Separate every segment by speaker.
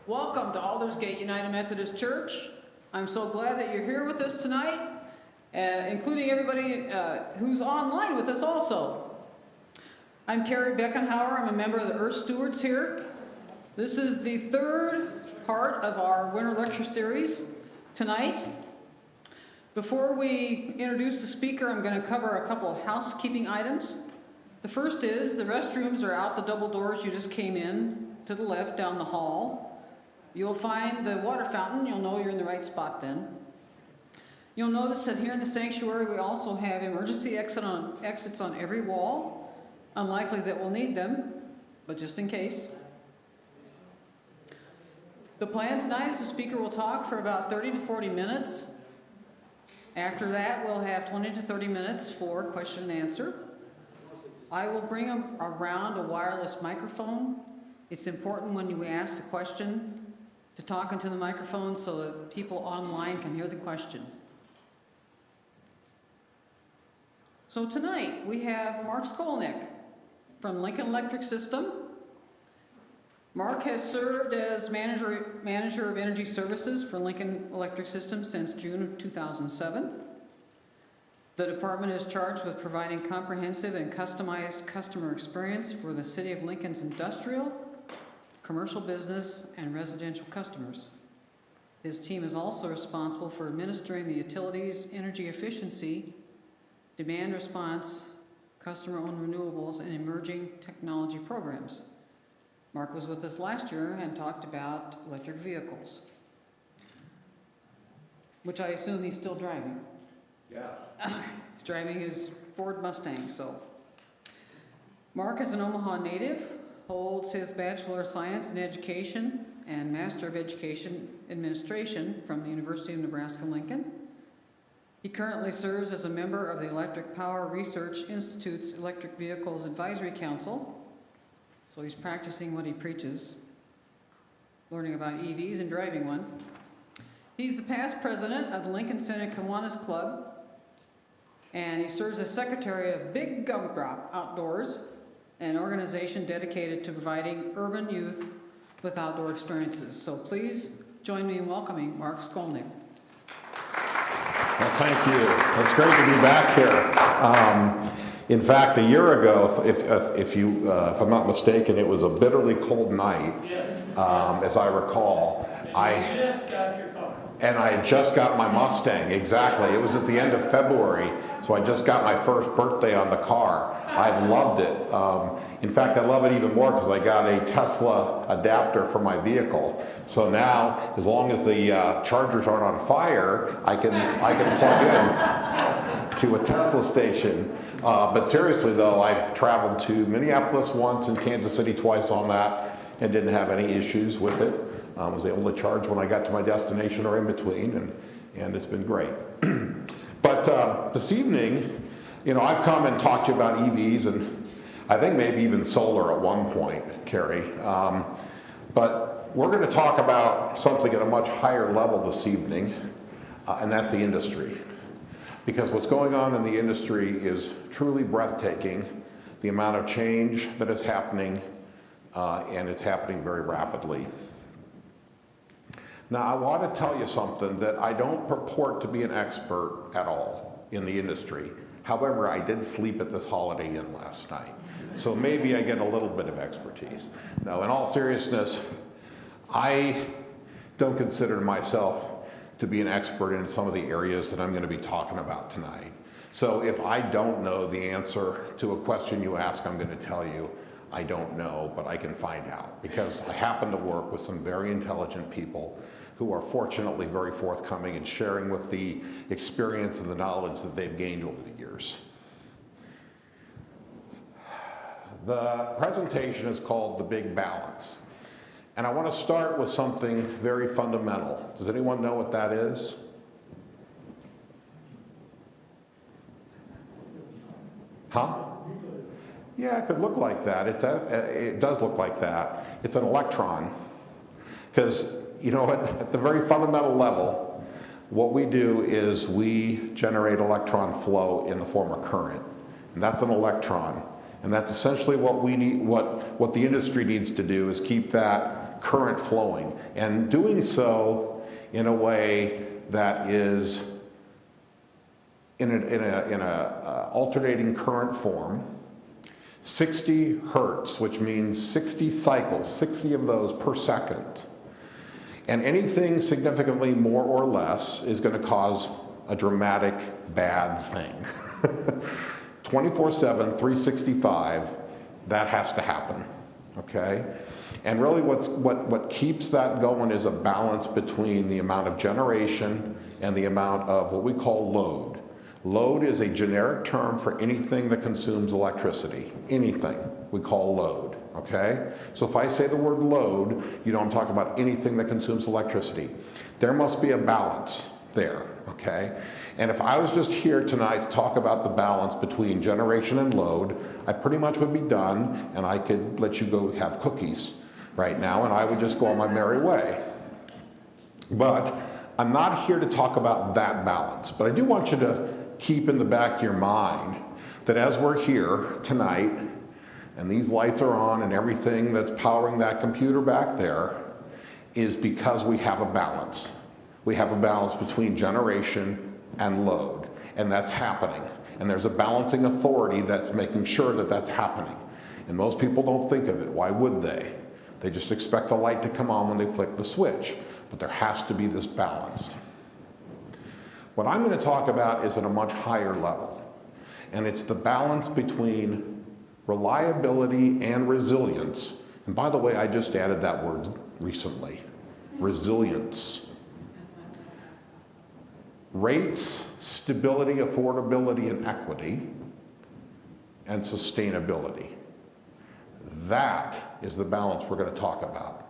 Speaker 1: Welcome to Aldersgate United Methodist Church. I'm so glad that you're here with us tonight, including everybody who's online with us also. I'm Carrie Beckenhauer. I'm a member of the Earth Stewards here. This is the third part of our winter lecture series tonight. Before we introduce the speaker, I'm going to cover a couple of housekeeping items. The first is the restrooms are out the double doors you just came in to the left down the hall. You'll find the water fountain. You'll know you're in the right spot then. You'll notice that here in the sanctuary we also have emergency exits on every wall. Unlikely that we'll need them, but just in case. The plan tonight is the speaker will talk for about 30 to 40 minutes. After that, we'll have 20 to 30 minutes for question and answer. I will bring around a wireless microphone. It's important when you ask the question to talk into the microphone so that people online can hear the question. So tonight we have Marc Shkolnick from Lincoln Electric System. Marc has served as manager of energy services for Lincoln Electric System since June of 2007. The department is charged with providing comprehensive and customized customer experience for the City of Lincoln's industrial, commercial business, and residential customers. His team is also responsible for administering the utilities, energy efficiency, demand response, customer-owned renewables, and emerging technology programs. Marc was with us last year and talked about electric vehicles, which I assume he's still driving.
Speaker 2: Yes.
Speaker 1: He's driving his Ford Mustang, so. Marc is an Omaha native, holds his Bachelor of Science in Education and Master of Education Administration from the University of Nebraska-Lincoln. He currently serves as a member of the Electric Power Research Institute's Electric Vehicles Advisory Council, so he's practicing what he preaches, learning about EVs and driving one. He's the past president of the Lincoln Center Kiwanis Club, and he serves as secretary of Big Gumdrop Outdoors, an organization dedicated to providing urban youth with outdoor experiences. So please join me in welcoming Marc Shkolnick.
Speaker 2: Well, thank you. It's great to be back here. In fact, a year ago, if I'm not mistaken, it was a bitterly cold night. Yes. As I recall, and I had just got my Mustang. Exactly. It was at the end of February, so I just got my first birthday on the car. I've loved it. In fact, I love it even more because I got a Tesla adapter for my vehicle. So now, as long as the chargers aren't on fire, I can plug in to a Tesla station. But seriously, though, I've traveled to Minneapolis once and Kansas City twice on that, and didn't have any issues with it. I was able to charge when I got to my destination or in between, and it's been great. But this evening, I've come and talked to you about EVs, and I think maybe even solar at one point, Carrie. But we're going to talk about something at a much higher level this evening, and that's the industry. Because what's going on in the industry is truly breathtaking, the amount of change that is happening, and it's happening very rapidly. Now, I want to tell you something that I don't purport to be an expert at all in the industry. However, I did sleep at this Holiday Inn last night, so maybe I get a little bit of expertise. Now, in all seriousness, I don't consider myself to be an expert in some of the areas that I'm going to be talking about tonight. So if I don't know the answer to a question you ask, I'm going to tell you I don't know, but I can find out, because I happen to work with some very intelligent people who are fortunately very forthcoming in sharing with the experience and the knowledge that they've gained over the years. The presentation is called The Big Balance. And I want to start with something very fundamental. Does anyone know what that is? Huh? Yeah, it could look like that. It does look like that. It's an electron. Because, at the very fundamental level, what we do is we generate electron flow in the form of current. And that's an electron. And that's essentially what we need, what the industry needs to do, is keep that current flowing, and doing so in a way that is in a alternating current form, 60 hertz, which means 60 cycles, 60 of those per second. And anything significantly more or less is going to cause a dramatic bad thing. 24/7, 365, that has to happen, okay? And really what keeps that going is a balance between the amount of generation and the amount of what we call load. Load is a generic term for anything that consumes electricity. Anything we call load, okay? So if I say the word load, you know I'm talking about anything that consumes electricity. There must be a balance there, okay? And if I was just here tonight to talk about the balance between generation and load, I pretty much would be done, and I could let you go have cookies right now, and I would just go on my merry way. But I'm not here to talk about that balance, but I do want you to keep in the back of your mind that as we're here tonight, and these lights are on and everything that's powering that computer back there is because we have a balance. We have a balance between generation and load, and that's happening. And there's a balancing authority that's making sure that that's happening. And most people don't think of it. Why would they? They just expect the light to come on when they flick the switch. But there has to be this balance. What I'm going to talk about is at a much higher level. And it's the balance between reliability and resilience. And by the way, I just added that word recently. Resilience. Rates, stability, affordability, and equity, and sustainability. That is the balance we're going to talk about.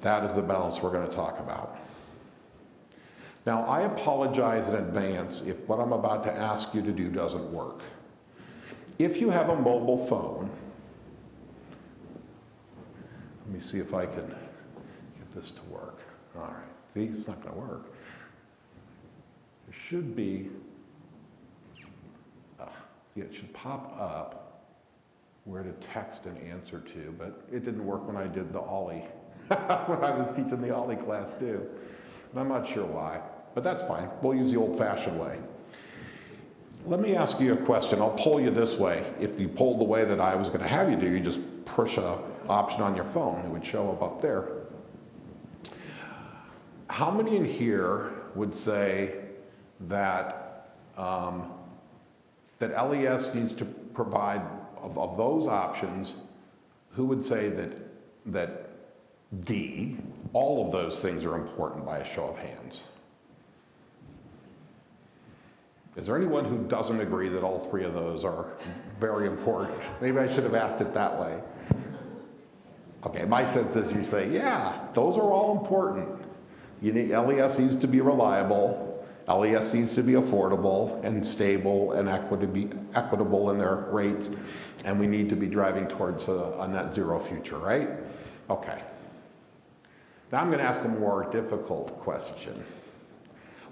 Speaker 2: That is the balance we're going to talk about. Now, I apologize in advance if what I'm about to ask you to do doesn't work. If you have a mobile phone, let me see if I can get this to work. All right, see, it's not going to work. There should be, see, it should pop up where to text an answer to, but it didn't work when I did the Ollie, when I was teaching the Ollie class too. And I'm not sure why, but that's fine. We'll use the old-fashioned way. Let me ask you a question. I'll poll you this way. If you polled the way that I was going to have you do, you just push an option on your phone. It would show up there. How many in here would say that that LES needs to provide, of those options, who would say that D, all of those things are important by a show of hands? Is there anyone who doesn't agree that all three of those are very important? Maybe I should have asked it that way. Okay, my sense is you say, yeah, those are all important. You need, LES needs to be reliable, LES needs to be affordable and stable and equitable in their rates, and we need to be driving towards a net zero future, right? Okay. Now I'm going to ask a more difficult question.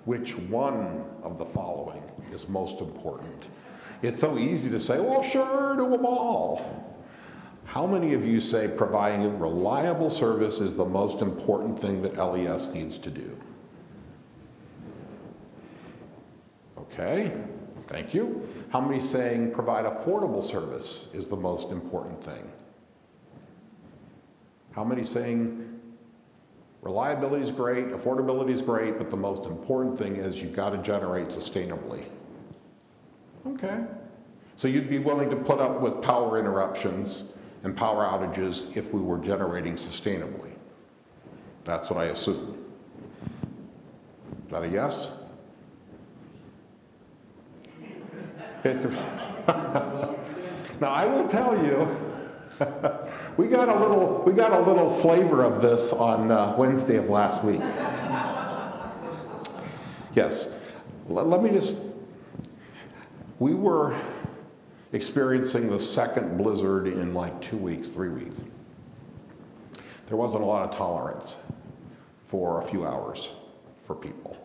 Speaker 2: Which one of the following is most important? It's so easy to say, well, sure, do them all. How many of you say providing reliable service is the most important thing that LES needs to do? Okay, thank you. How many saying provide affordable service is the most important thing? How many saying reliability is great, affordability is great, but the most important thing is you've got to generate sustainably? Okay. So you'd be willing to put up with power interruptions and power outages if we were generating sustainably. That's what I assume. Is that a yes? Now I will tell you, we got a little flavor of this on Wednesday of last week. Yes, let me just. We were experiencing the second blizzard in like 2 weeks, 3 weeks. There wasn't a lot of tolerance for a few hours for people.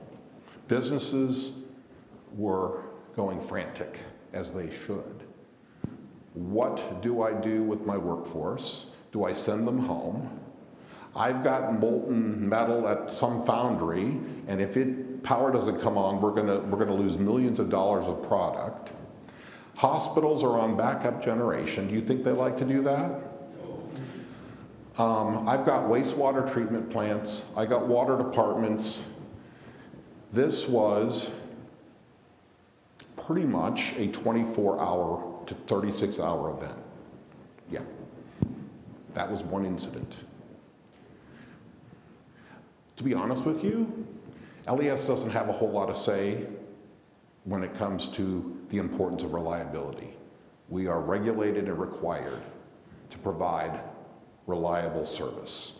Speaker 2: Businesses were going frantic, as they should. What do I do with my workforce? Do I send them home? I've got molten metal at some foundry, and if power doesn't come on, we're gonna lose millions of dollars of product. Hospitals are on backup generation. Do you think they like to do that? I've got wastewater treatment plants. I got water departments. This was pretty much a 24-hour to 36-hour event. Yeah, that was one incident. To be honest with you, LES doesn't have a whole lot of say when it comes to the importance of reliability. We are regulated and required to provide reliable service,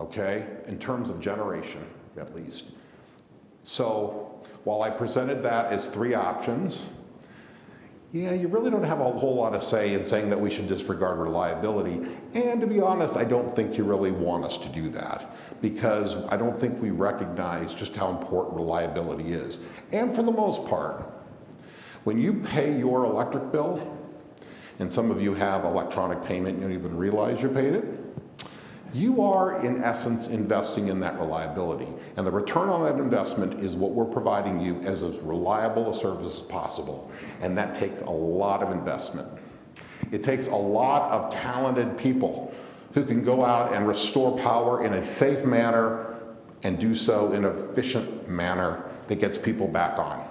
Speaker 2: okay? In terms of generation, at least. So, while I presented that as 3 options, yeah, you really don't have a whole lot of say in saying that we should disregard reliability. And to be honest, I don't think you really want us to do that, because I don't think we recognize just how important reliability is. And for the most part, when you pay your electric bill, and some of you have electronic payment, you don't even realize you paid it, you are, in essence, investing in that reliability. And the return on that investment is what we're providing you as reliable a service as possible. And that takes a lot of investment. It takes a lot of talented people who can go out and restore power in a safe manner and do so in an efficient manner that gets people back on.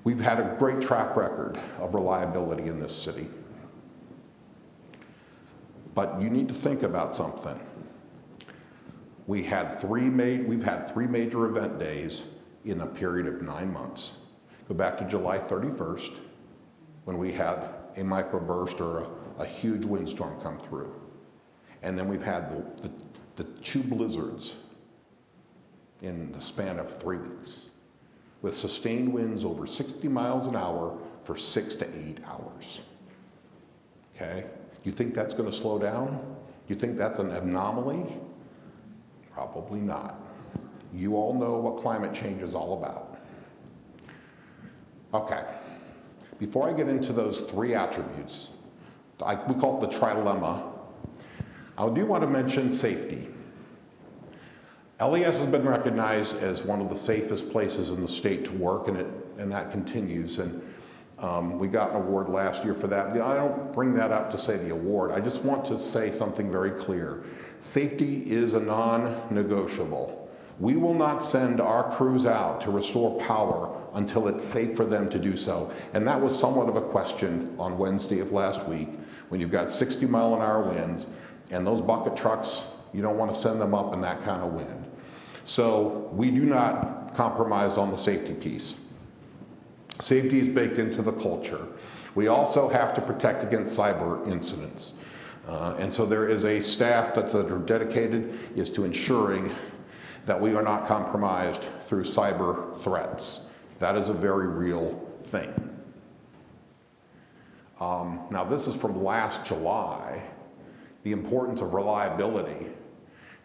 Speaker 2: We've had a great track record of reliability in this city. But you need to think about something. We've had 3 major event days in a period of 9 months. Go back to July 31st, when we had a microburst or a huge windstorm come through. And then we've had the 2 blizzards in the span of 3 weeks, with sustained winds over 60 miles an hour for 6 to 8 hours. Okay? You think that's going to slow down? You think that's an anomaly? Probably not. You all know what climate change is all about. Okay. Before I get into those 3 attributes, we call it the trilemma, I do want to mention safety. LES has been recognized as one of the safest places in the state to work, and that continues. And we got an award last year for that. I don't bring that up to say the award. I just want to say something very clear. Safety is a non-negotiable. We will not send our crews out to restore power until it's safe for them to do so. And that was somewhat of a question on Wednesday of last week, when you've got 60-mile-an-hour winds, and those bucket trucks, you don't want to send them up in that kind of wind. So we do not compromise on the safety piece. Safety is baked into the culture. We also have to protect against cyber incidents. And so there is a staff that are dedicated is to ensuring that we are not compromised through cyber threats. That is a very real thing. Now this is from last July, the importance of reliability.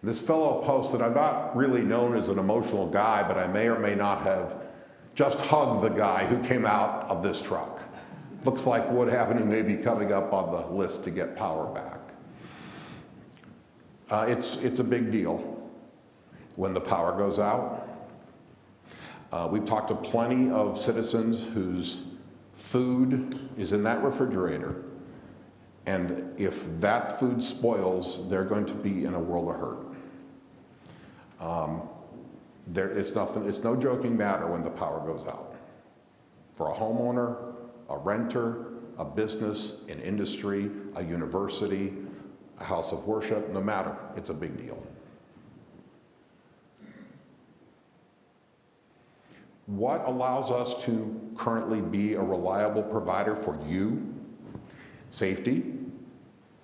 Speaker 2: This fellow posted, I'm not really known as an emotional guy, but I may or may not have just hugged the guy who came out of this truck. Looks like Wood Avenue may be coming up on the list to get power back. It's a big deal when the power goes out. We've talked to plenty of citizens whose food is in that refrigerator, and if that food spoils, they're going to be in a world of hurt. It's no joking matter when the power goes out. For a homeowner, a renter, a business, an industry, a university, a house of worship, no matter, it's a big deal. What allows us to currently be a reliable provider for you? Safety.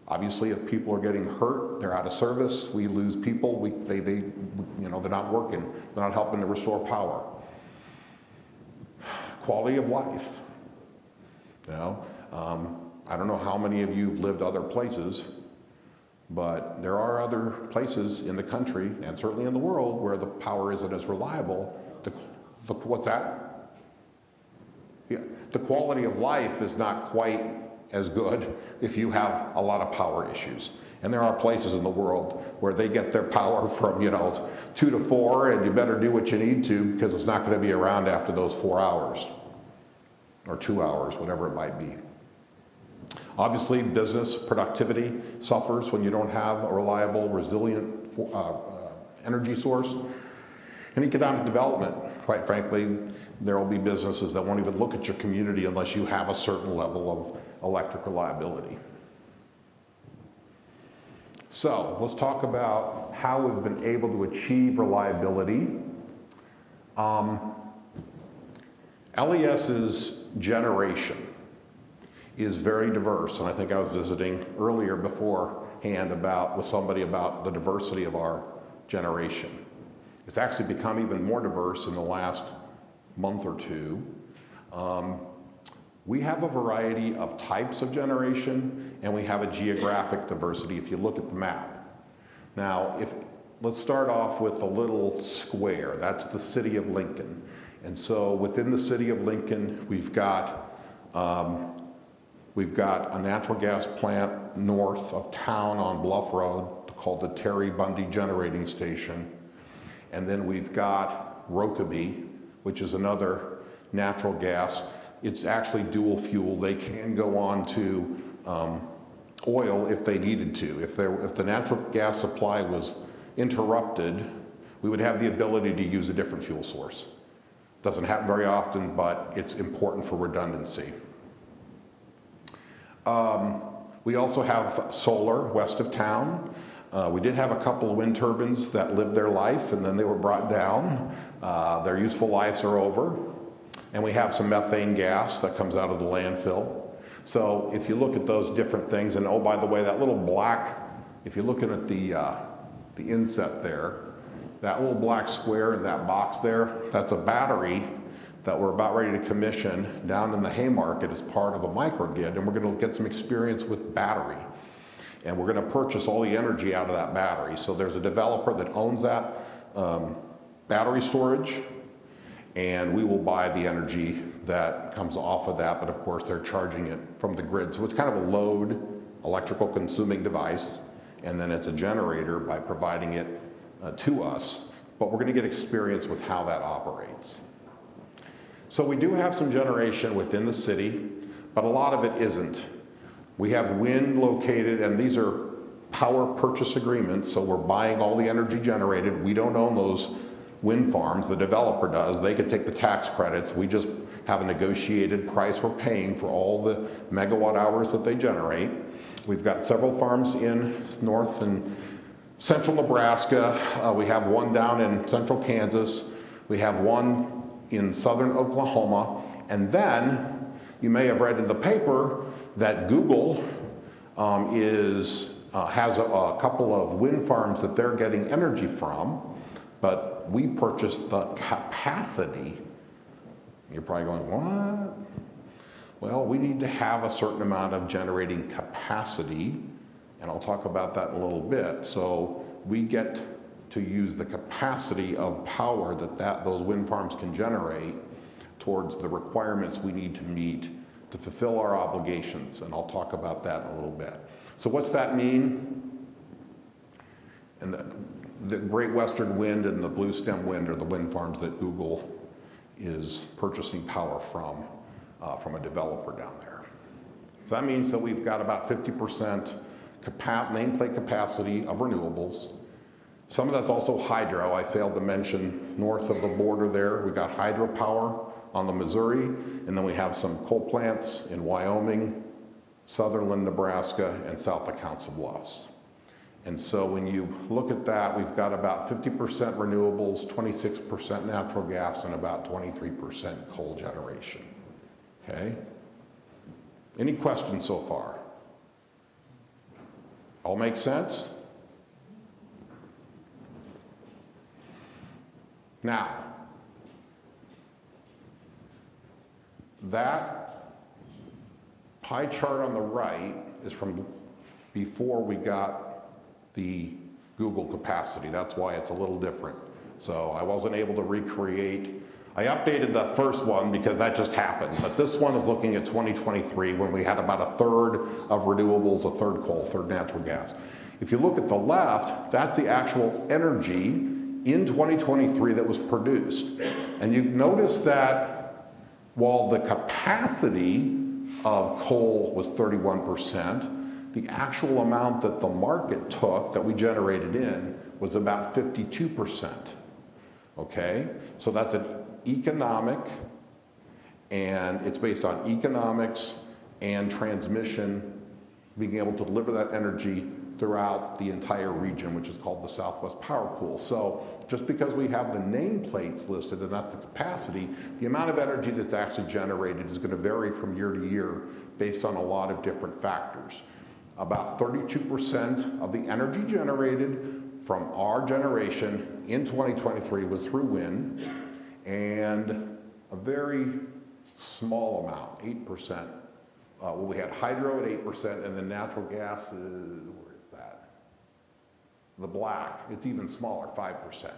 Speaker 2: Obviously, if people are getting hurt, they're out of service, we lose people, they're not working, they're not helping to restore power. Quality of life. I don't know how many of you have lived other places, but there are other places in the country, and certainly in the world, where the power isn't as reliable. What's that? Yeah, the quality of life is not quite as good if you have a lot of power issues. And there are places in the world where they get their power from, 2 to 4, and you better do what you need to because it's not going to be around after those 4 hours or 2 hours, whatever it might be. Obviously, business productivity suffers when you don't have a reliable, resilient energy source. And economic development, quite frankly, there will be businesses that won't even look at your community unless you have a certain level of electric reliability. So let's talk about how we've been able to achieve reliability. LES's generation is very diverse, and I think I was visiting earlier beforehand with somebody about the diversity of our generation. It's actually become even more diverse in the last month or two. We have a variety of types of generation, and we have a geographic diversity if you look at the map. Now, let's start off with the little square. That's the city of Lincoln. And so within the city of Lincoln, we've got a natural gas plant north of town on Bluff Road called the Terry Bundy Generating Station. And then we've got Rokeby, which is another natural gas. It's actually dual fuel. They can go on to oil if they needed to. If the natural gas supply was interrupted, we would have the ability to use a different fuel source. Doesn't happen very often, but it's important for redundancy. We also have solar west of town. We did have a couple of wind turbines that lived their life and then they were brought down. Their useful lives are over. And we have some methane gas that comes out of the landfill. So if you look at those different things, and oh, by the way, that little black, if you're looking at the inset there, that little black square in that box there, that's a battery that we're about ready to commission down in the Haymarket as part of a microgrid, and we're going to get some experience with battery. And we're going to purchase all the energy out of that battery. So there's a developer that owns that battery storage, and we will buy the energy that comes off of that, but of course they're charging it from the grid. So it's kind of a load electrical consuming device, and then it's a generator by providing it to us, but we're going to get experience with how that operates. So we do have some generation within the city, but a lot of it isn't. We have wind located, and these are power purchase agreements, so we're buying all the energy generated. We don't own those wind farms, the developer does. They could take the tax credits. We just have a negotiated price we're paying for all the megawatt hours that they generate. We've got several farms in north and central Nebraska. We have one down in central Kansas. We have one in southern Oklahoma. And then you may have read in the paper that Google has a couple of wind farms that they're getting energy from, but we purchased the capacity. You're probably going, what? Well, we need to have a certain amount of generating capacity, and I'll talk about that in a little bit. So we get to use the capacity of power that those wind farms can generate towards the requirements we need to meet to fulfill our obligations, and I'll talk about that in a little bit. So what's that mean? And the Great Western Wind and the Blue Stem Wind are the wind farms that Google is purchasing power from a developer down there. So that means that we've got about 50% nameplate capacity of renewables. Some of that's also hydro. I failed to mention north of the border there, we've got hydropower on the Missouri, and then we have some coal plants in Wyoming, southern Nebraska, and south of Council Bluffs. And so when you look at that, we've got about 50% renewables, 26% natural gas, and about 23% coal generation. Okay? Any questions so far? All make sense? Now, that pie chart on the right is from before we got the Google capacity. That's why it's a little different. So I wasn't able to recreate. I updated the first one because that just happened, but this one is looking at 2023 when we had about a third of renewables, a third coal, a third natural gas. If you look at the left, that's the actual energy in 2023 that was produced. And you notice that while the capacity of coal was 31%, the actual amount that the market took that we generated in was about 52%. Okay? So that's an economic, and it's based on economics and transmission, being able to deliver that energy throughout the entire region, which is called the Southwest Power Pool. So just because we have the nameplates listed, and that's the capacity, the amount of energy that's actually generated is going to vary from year to year based on a lot of different factors. About 32% of the energy generated from our generation in 2023 was through wind, and a very small amount, 8%. Well, we had hydro at 8%, and then natural gas is, where is that? The black, it's even smaller, 5%.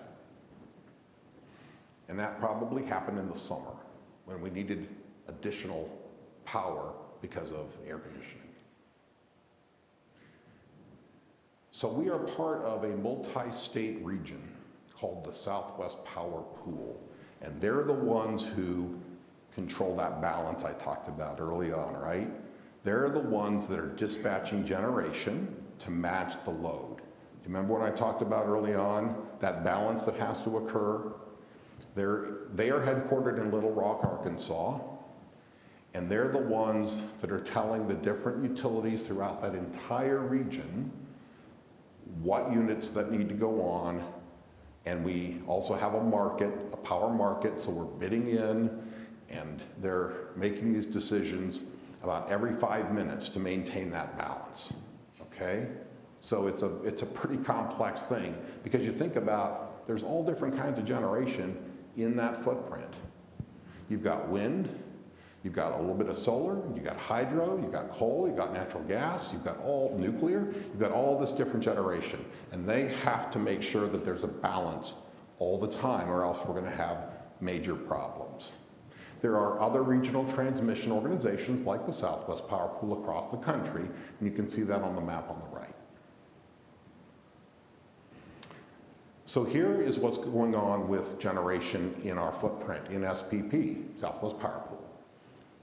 Speaker 2: And that probably happened in the summer when we needed additional power because of air conditioning. So we are part of a multi-state region called the Southwest Power Pool, and they're the ones who control that balance I talked about early on, right? They're the ones that are dispatching generation to match the load. Do you remember what I talked about early on? That balance that has to occur? They are headquartered in Little Rock, Arkansas, and they're the ones that are telling the different utilities throughout that entire region what units that need to go on. And we also have a market, a power market, so we're bidding in, and they're making these decisions about every 5 minutes to maintain that balance, okay? So it's a pretty complex thing, because you think about, there's all different kinds of generation in that footprint. You've got wind, you've got a little bit of solar, you've got hydro, you've got coal, you've got natural gas, you've got all nuclear, you've got all this different generation, and they have to make sure that there's a balance all the time, or else we're gonna have major problems. There are other regional transmission organizations like the Southwest Power Pool across the country, and you can see that on the map on the right. So here is what's going on with generation in our footprint, in SPP, Southwest Power Pool.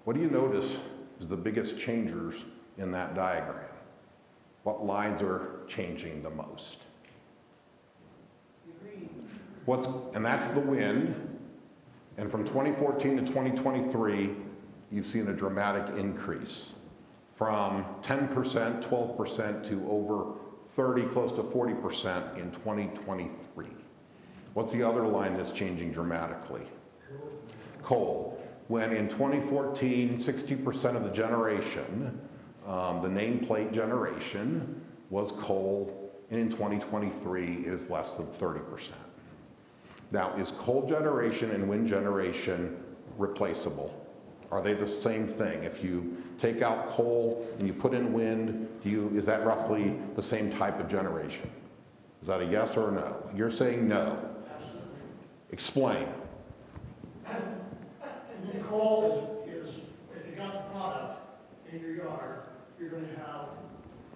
Speaker 2: What do you notice is the biggest changers in that diagram? What lines are changing the most? And that's the wind. And from 2014 to 2023, you've seen a dramatic increase from 10%, 12% to over 30, close to 40% in 2023. What's the other line that's changing dramatically? Coal. When in 2014, 60% of the generation, the nameplate generation, was coal, and in 2023 it is less than 30%. Now, is coal generation and wind generation replaceable? Are they the same thing? If you take out coal and you put in wind, is that roughly the same type of generation? Is that a yes or a no? You're saying no.
Speaker 3: Absolutely.
Speaker 2: Explain.
Speaker 3: Coal is, if you got the product in your yard, you're going to have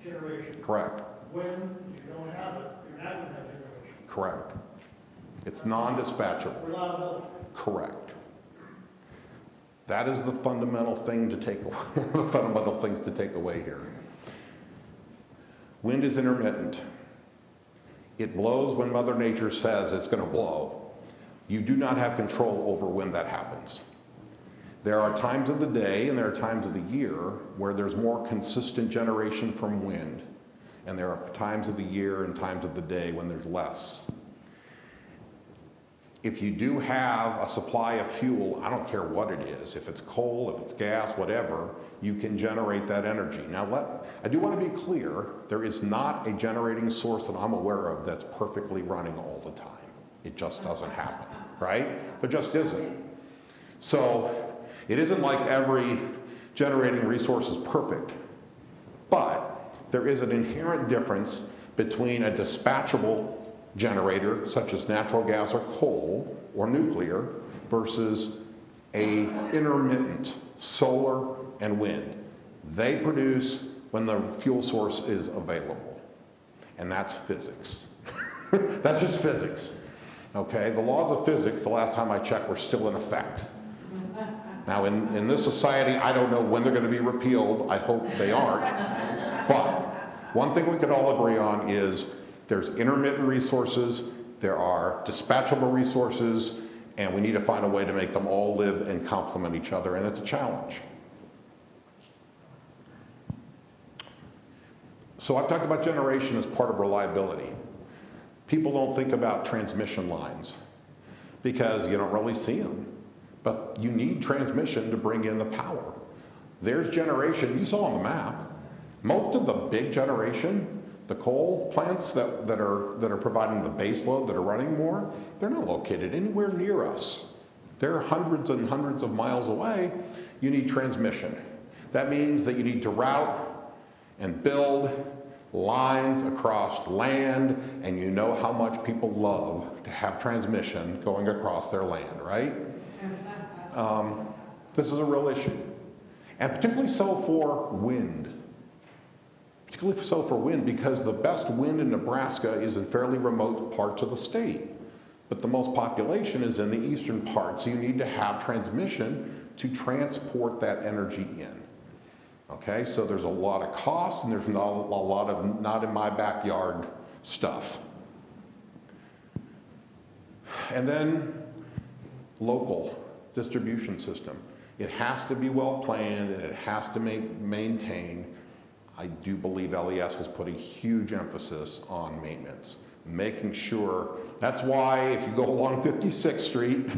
Speaker 3: generation.
Speaker 2: Correct.
Speaker 3: When you don't have it, you're not going to have generation.
Speaker 2: Correct. It's non-dispatchable.
Speaker 3: Reliability.
Speaker 2: Correct. That is the fundamental thing to take away, the fundamental things to take away here. Wind is intermittent. It blows when Mother Nature says it's going to blow. You do not have control over when that happens. There are times of the day and there are times of the year where there's more consistent generation from wind, and there are times of the year and times of the day when there's less. If you do have a supply of fuel, I don't care what it is, if it's coal, if it's gas, whatever, you can generate that energy. Now, I do want to be clear, there is not a generating source that I'm aware of that's perfectly running all the time. It just doesn't happen, right? There just isn't. So, it isn't like every generating resource is perfect, but there is an inherent difference between a dispatchable generator, such as natural gas or coal or nuclear, versus a intermittent solar and wind. They produce when the fuel source is available. and that's physics. That's just physics. Okay, the laws of physics, the last time I checked, were still in effect. Now, in this society, I don't know when they're going to be repealed. I hope they aren't. But one thing we can all agree on is there's intermittent resources, there are dispatchable resources, and we need to find a way to make them all live and complement each other, and it's a challenge. So I've talked about generation as part of reliability. People don't think about transmission lines because you don't really see them. But you need transmission to bring in the power. There's generation, you saw on the map, most of the big generation, the coal plants that are providing the base load, that are running more, they're not located anywhere near us. They're hundreds and hundreds of miles away. You need transmission. That means that you need to route and build lines across land, and you know how much people love to have transmission going across their land, right? This is a real issue. And particularly so for wind. Particularly so for wind, because the best wind in Nebraska is in fairly remote parts of the state. But the most population is in the eastern part, so you need to have transmission to transport that energy in. Okay, so there's a lot of cost, and there's not a lot of not in my backyard stuff. And then local distribution system. It has to be well planned, and it has to maintain. I do believe LES has put a huge emphasis on maintenance, making sure. That's why if you go along 56th Street,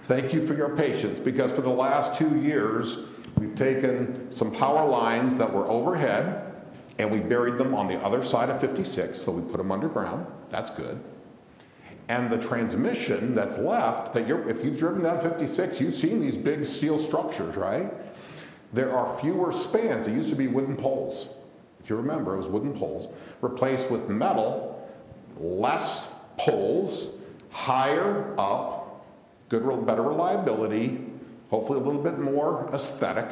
Speaker 2: thank you for your patience, because for the last 2 years, we've taken some power lines that were overhead, and we buried them on the other side of 56, so we put them underground. That's good. And the transmission that's left, if you've driven down 56, you've seen these big steel structures, right? There are fewer spans. It used to be wooden poles. If you remember, it was wooden poles, replaced with metal, less poles, higher up, better reliability, hopefully a little bit more aesthetic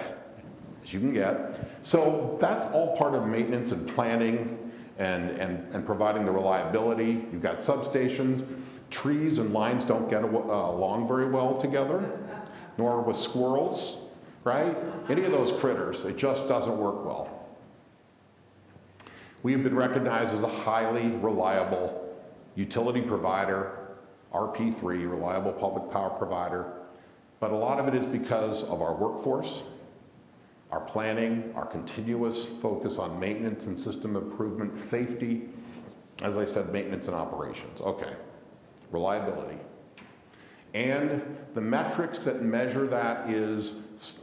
Speaker 2: as you can get. So that's all part of maintenance and planning and providing the reliability. You've got substations. Trees and lines don't get along very well together, nor with squirrels, right? Any of those critters, it just doesn't work well. We have been recognized as a highly reliable utility provider, RP3, reliable public power provider, but a lot of it is because of our workforce, our planning, our continuous focus on maintenance and system improvement, safety, as I said, maintenance and operations. Okay, reliability. And the metrics that measure that is,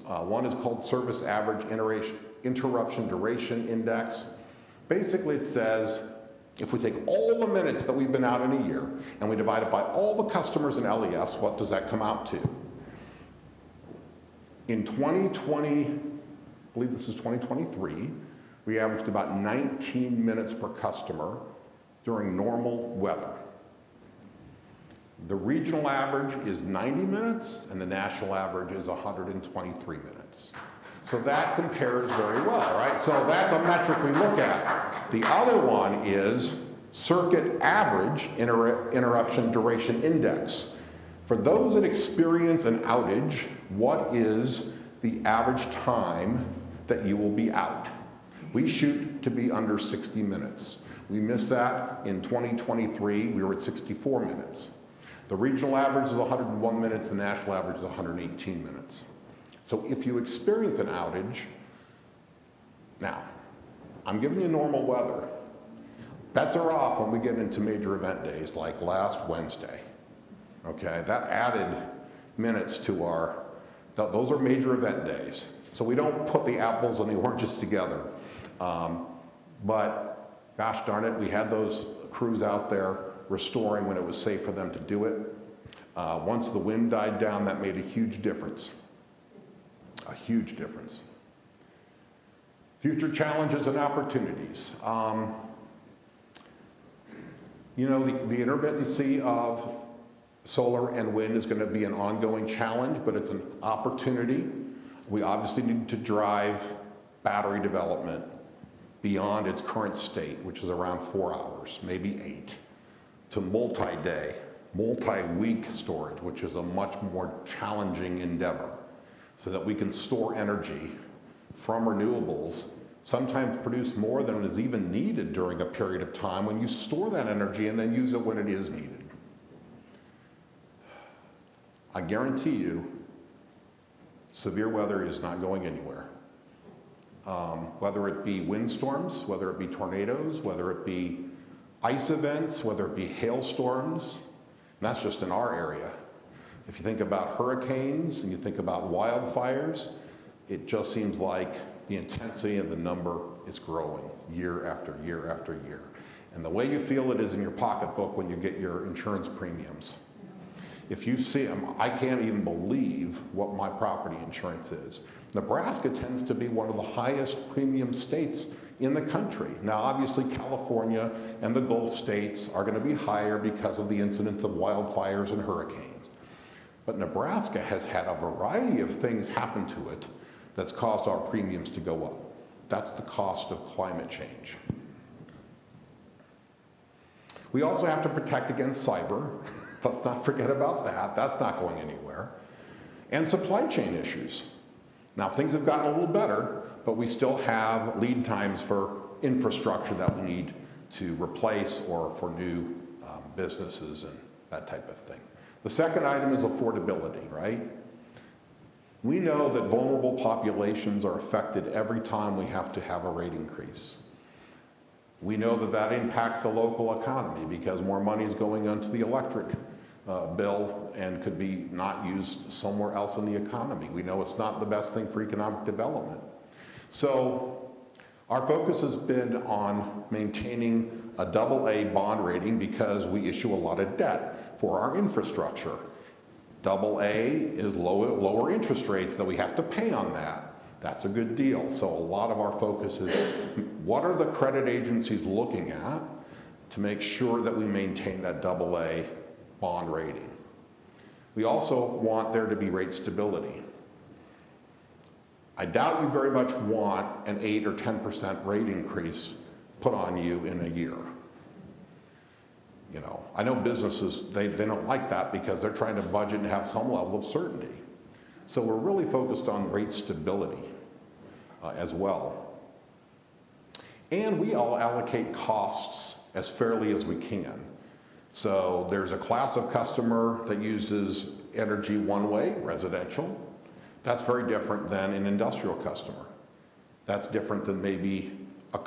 Speaker 2: one is called Service Average Interruption Duration Index. Basically it says, if we take all the minutes that we've been out in a year and we divide it by all the customers in LES, what does that come out to? In 2020, I believe this is 2023, we averaged about 19 minutes per customer during normal weather. The regional average is 90 minutes, and the national average is 123 minutes. So that compares very well, right? So that's a metric we look at. The other one is Circuit Average Interruption Duration Index. For those that experience an outage, what is the average time that you will be out? We shoot to be under 60 minutes. We missed that in 2023, we were at 64 minutes. The regional average is 101 minutes, the national average is 118 minutes. So if you experience an outage, now, I'm giving you normal weather. Bets are off when we get into major event days like last Wednesday. Okay, that added minutes to those are major event days. So we don't put the apples and the oranges together. But gosh darn it, we had those crews out there restoring when it was safe for them to do it. Once the wind died down, that made a huge difference. A huge difference. Future challenges and opportunities. You know, the intermittency of solar and wind is going to be an ongoing challenge, but it's an opportunity. We obviously need to drive battery development, beyond its current state, which is around 4 hours, maybe 8, to multi-day, multi-week storage, which is a much more challenging endeavor, so that we can store energy from renewables, sometimes produce more than is even needed during a period of time when you store that energy and then use it when it is needed. I guarantee you, severe weather is not going anywhere. Whether it be windstorms, whether it be tornadoes, whether it be ice events, whether it be hailstorms, and that's just in our area. If you think about hurricanes and you think about wildfires, it just seems like the intensity of the number is growing year after year after year. And the way you feel it is in your pocketbook when you get your insurance premiums. If you see them, I can't even believe what my property insurance is. Nebraska tends to be one of the highest premium states in the country. Now, obviously, California and the Gulf states are going to be higher because of the incidence of wildfires and hurricanes. But Nebraska has had a variety of things happen to it that's caused our premiums to go up. That's the cost of climate change. We also have to protect against cyber. Let's not forget about that. That's not going anywhere. And supply chain issues. Now, things have gotten a little better, but we still have lead times for infrastructure that we need to replace or for new businesses and that type of thing. The second item is affordability, right? We know that vulnerable populations are affected every time we have to have a rate increase. We know that that impacts the local economy because more money is going onto the electric bill and could be not used somewhere else in the economy. We know it's not the best thing for economic development. So our focus has been on maintaining a AA bond rating because we issue a lot of debt for our infrastructure. AA is lower interest rates that we have to pay on that. That's a good deal. So a lot of our focus is what are the credit agencies looking at to make sure that we maintain that AA bond rating. We also want there to be rate stability. I doubt you very much want an 8 or 10% rate increase put on you in a year. You know, I know businesses, they don't like that because they're trying to budget and have some level of certainty. So we're really focused on rate stability as well. And we all allocate costs as fairly as we can. So there's a class of customer that uses energy one way, residential. That's very different than an industrial customer. That's different than maybe a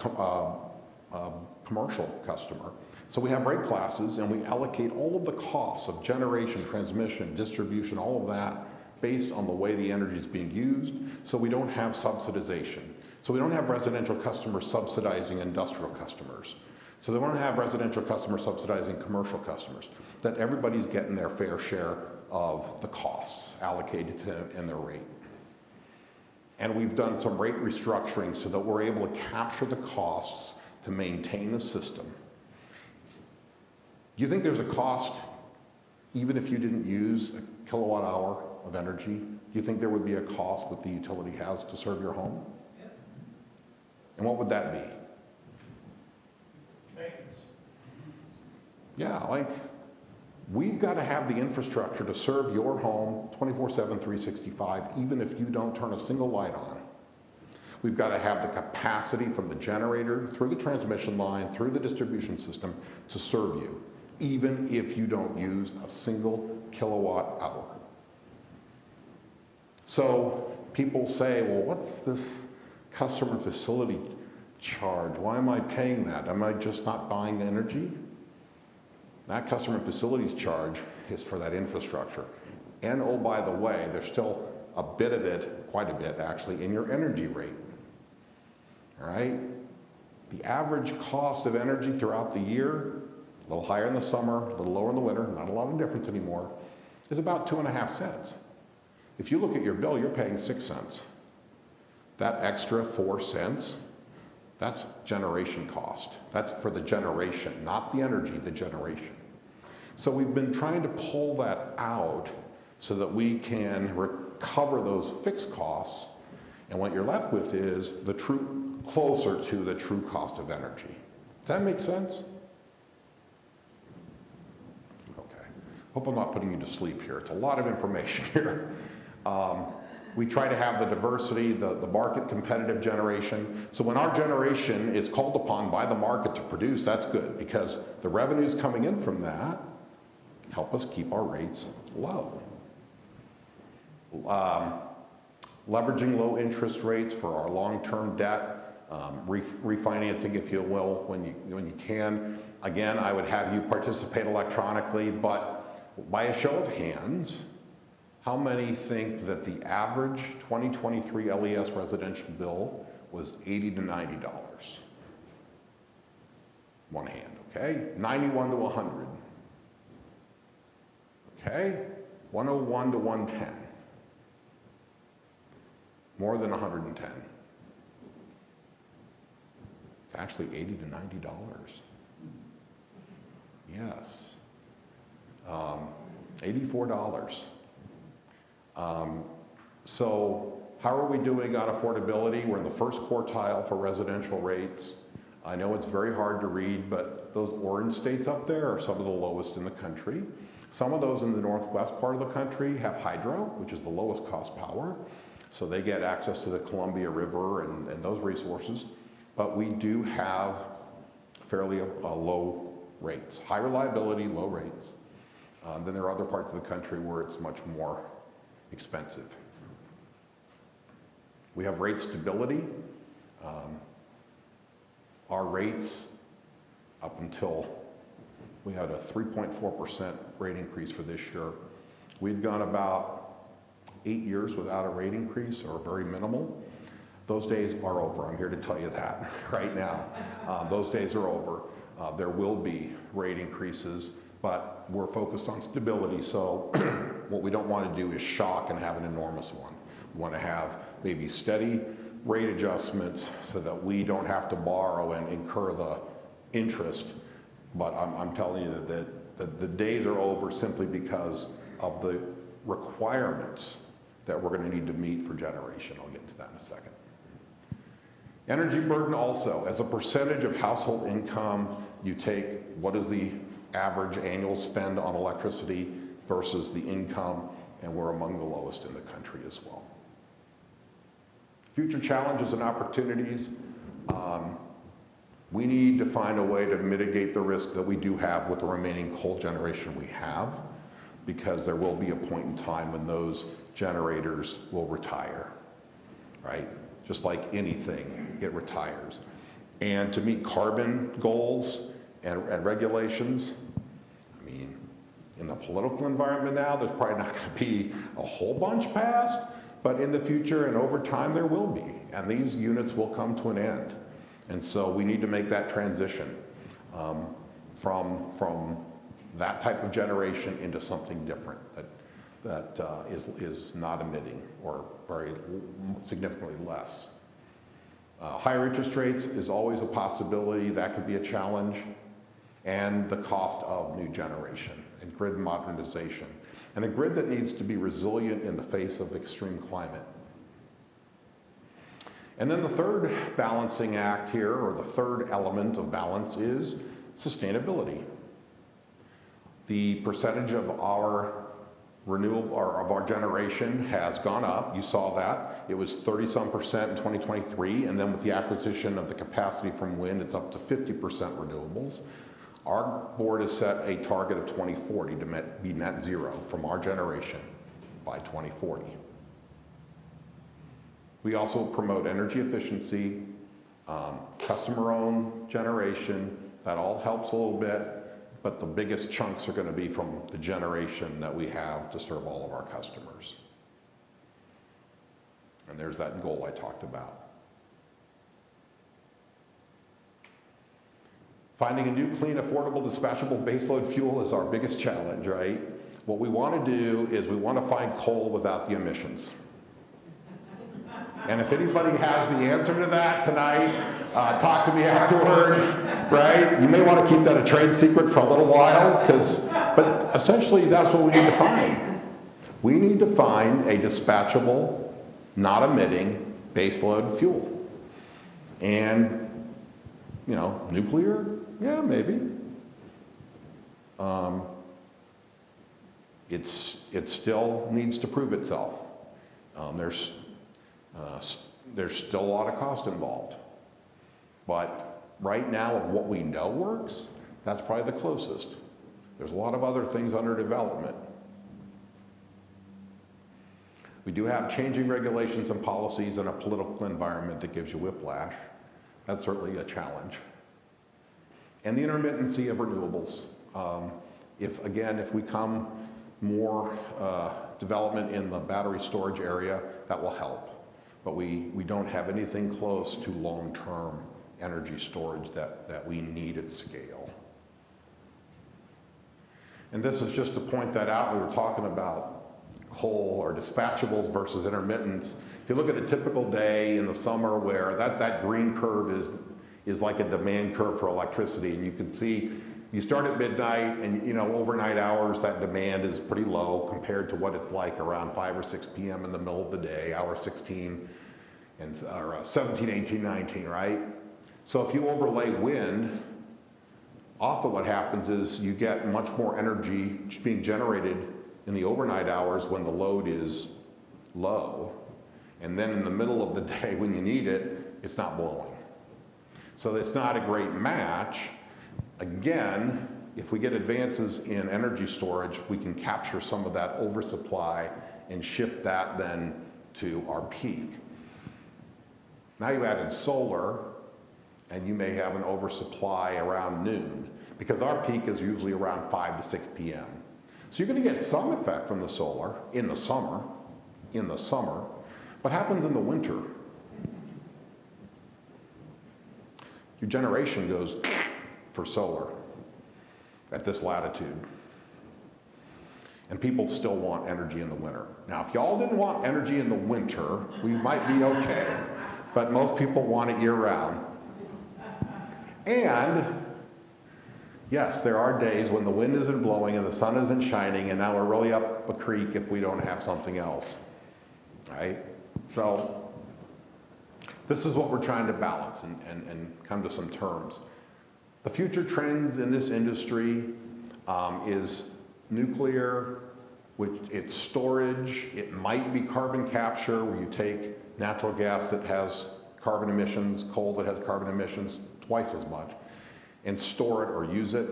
Speaker 2: commercial customer. So we have rate classes and we allocate all of the costs of generation, transmission, distribution, all of that based on the way the energy is being used, so we don't have subsidization. So we don't have residential customers subsidizing industrial customers. So they don't have residential customers subsidizing commercial customers. That everybody's getting their fair share of the costs allocated to them in their rate. And we've done some rate restructuring so that we're able to capture the costs to maintain the system. Do you think there's a cost, even if you didn't use a kilowatt hour of energy? Do you think there would be a cost that the utility has to serve your home? Yeah. And what would that be?
Speaker 3: Maintenance.
Speaker 2: Yeah, like we've got to have the infrastructure to serve your home 24/7, 365, even if you don't turn a single light on. We've got to have the capacity from the generator, through the transmission line, through the distribution system to serve you, even if you don't use a single kilowatt hour. So people say, well, what's this customer facility charge? Why am I paying that? Am I just not buying energy? That customer facilities charge is for that infrastructure. And oh, by the way, there's still a bit of it, quite a bit actually, in your energy rate. All right? The average cost of energy throughout the year, a little higher in the summer, a little lower in the winter, not a lot of difference anymore, is about 2.5 cents. If you look at your bill, you're paying 6 cents. That extra 4 cents, that's generation cost. That's for the generation, not the energy, the generation. So we've been trying to pull that out so that we can recover those fixed costs, and what you're left with is the true closer to the true cost of energy. Does that make sense? Okay. Hope I'm not putting you to sleep here. It's a lot of information here. We try to have the diversity, the market competitive generation. So when our generation is called upon by the market to produce, that's good, because the revenues coming in from that help us keep our rates low. Leveraging low interest rates for our long-term debt, refinancing, if you will, when you can. Again, I would have you participate electronically, but by a show of hands, how many think that the average 2023 LES residential bill was $80 to $90? One hand, okay? 91 to 100. Okay? 101 to 110. More than 110. It's actually $80 to $90. Yes. $84. So how are we doing on affordability? We're in the first quartile for residential rates. I know it's very hard to read, but those orange states up there are some of the lowest in the country. Some of those in the northwest part of the country have hydro, which is the lowest cost power. So they get access to the Columbia River and those resources. But we do have fairly low rates, high reliability, low rates. Then there are other parts of the country where it's much more expensive. We have rate stability. Our rates, up until we had a 3.4% rate increase for this year. We've gone about 8 years without a rate increase, or very minimal. Those days are over. I'm here to tell you that right now. Those days are over. There will be rate increases, but we're focused on stability. So what we don't want to do is shock and have an enormous one. We want to have maybe steady rate adjustments so that we don't have to borrow and incur the interest. But I'm telling you that the days are over simply because of the requirements that we're going to need to meet for generation. I'll get into that in a second. Energy burden also, as a percentage of household income, you take what is the average annual spend on electricity versus the income, and we're among the lowest in the country as well. Future challenges and opportunities. We need to find a way to mitigate the risk that we do have with the remaining coal generation we have, because there will be a point in time when those generators will retire, right? Just like anything, it retires. And to meet carbon goals and regulations, I mean, in the political environment now, there's probably not going to be a whole bunch passed, but in the future and over time there will be, and these units will come to an end. And so we need to make that transition from that type of generation into something different that is not emitting, or very significantly less. Higher interest rates is always a possibility. That could be a challenge. And the cost of new generation and grid modernization. And a grid that needs to be resilient in the face of extreme climate. And then the third balancing act here, or the third element of balance, is sustainability. The percentage of our renewable, or of our generation, has gone up. You saw that. It was 30-some% in 2023, and then with the acquisition of the capacity from wind, it's up to 50% renewables. Our board has set a target of 2040 to be net zero from our generation by 2040. We also promote energy efficiency, customer-owned generation. That all helps a little bit, but the biggest chunks are going to be from the generation that we have to serve all of our customers. And there's that goal I talked about. Finding a new, clean, affordable, dispatchable baseload fuel is our biggest challenge, right? What we want to do is we want to find coal without the emissions. And if anybody has the answer to that tonight, talk to me afterwards, right? You may want to keep that a trade secret for a little while, but essentially that's what we need to find. We need to find a dispatchable, not emitting baseload fuel. And, you know, nuclear, yeah, maybe. It still needs to prove itself. There's still a lot of cost involved. But right now, of what we know works, that's probably the closest. There's a lot of other things under development. We do have changing regulations and policies in a political environment that gives you whiplash. That's certainly a challenge. And the intermittency of renewables. If we come more development in the battery storage area, that will help. But we don't have anything close to long-term energy storage that we need at scale. And this is just to point that out. We were talking about coal or dispatchables versus intermittents. If you look at a typical day in the summer where that green curve is like a demand curve for electricity, and you can see you start at midnight and, you know, overnight hours, that demand is pretty low compared to what it's like around 5 or 6 p.m. in the middle of the day, hour 16, or 17, 18, 19, right? So if you overlay wind, often what happens is you get much more energy being generated in the overnight hours when the load is low. And then in the middle of the day when you need it, it's not blowing. So it's not a great match. Again, if we get advances in energy storage, we can capture some of that oversupply and shift that then to our peak. Now you added solar, and you may have an oversupply around noon, because our peak is usually around 5 to 6 p.m. So you're going to get some effect from the solar in the summer. What happens in the winter? Your generation goes for solar at this latitude. And people still want energy in the winter. Now, if y'all didn't want energy in the winter, we might be okay. But most people want it year-round. And yes, there are days when the wind isn't blowing and the sun isn't shining, and now we're really up a creek if we don't have something else, right? So this is what we're trying to balance and come to some terms. The future trends in this industry is nuclear, which it's storage. It might be carbon capture, where you take natural gas that has carbon emissions, coal that has carbon emissions, twice as much, and store it or use it.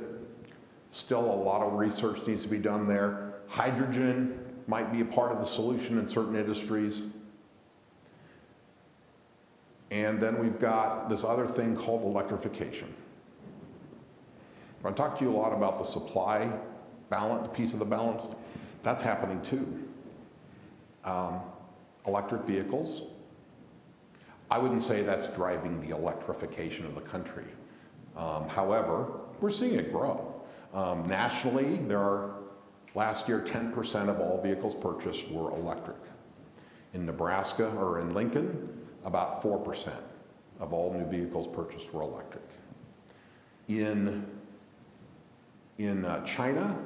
Speaker 2: Still a lot of research needs to be done there. Hydrogen might be a part of the solution in certain industries. And then we've got this other thing called electrification. I talked to you a lot about the supply balance, piece of the balance. That's happening too. Electric vehicles. I wouldn't say that's driving the electrification of the country. However, we're seeing it grow. Nationally, last year, 10% of all vehicles purchased were electric. In Nebraska, or in Lincoln, about 4% of all new vehicles purchased were electric. In China,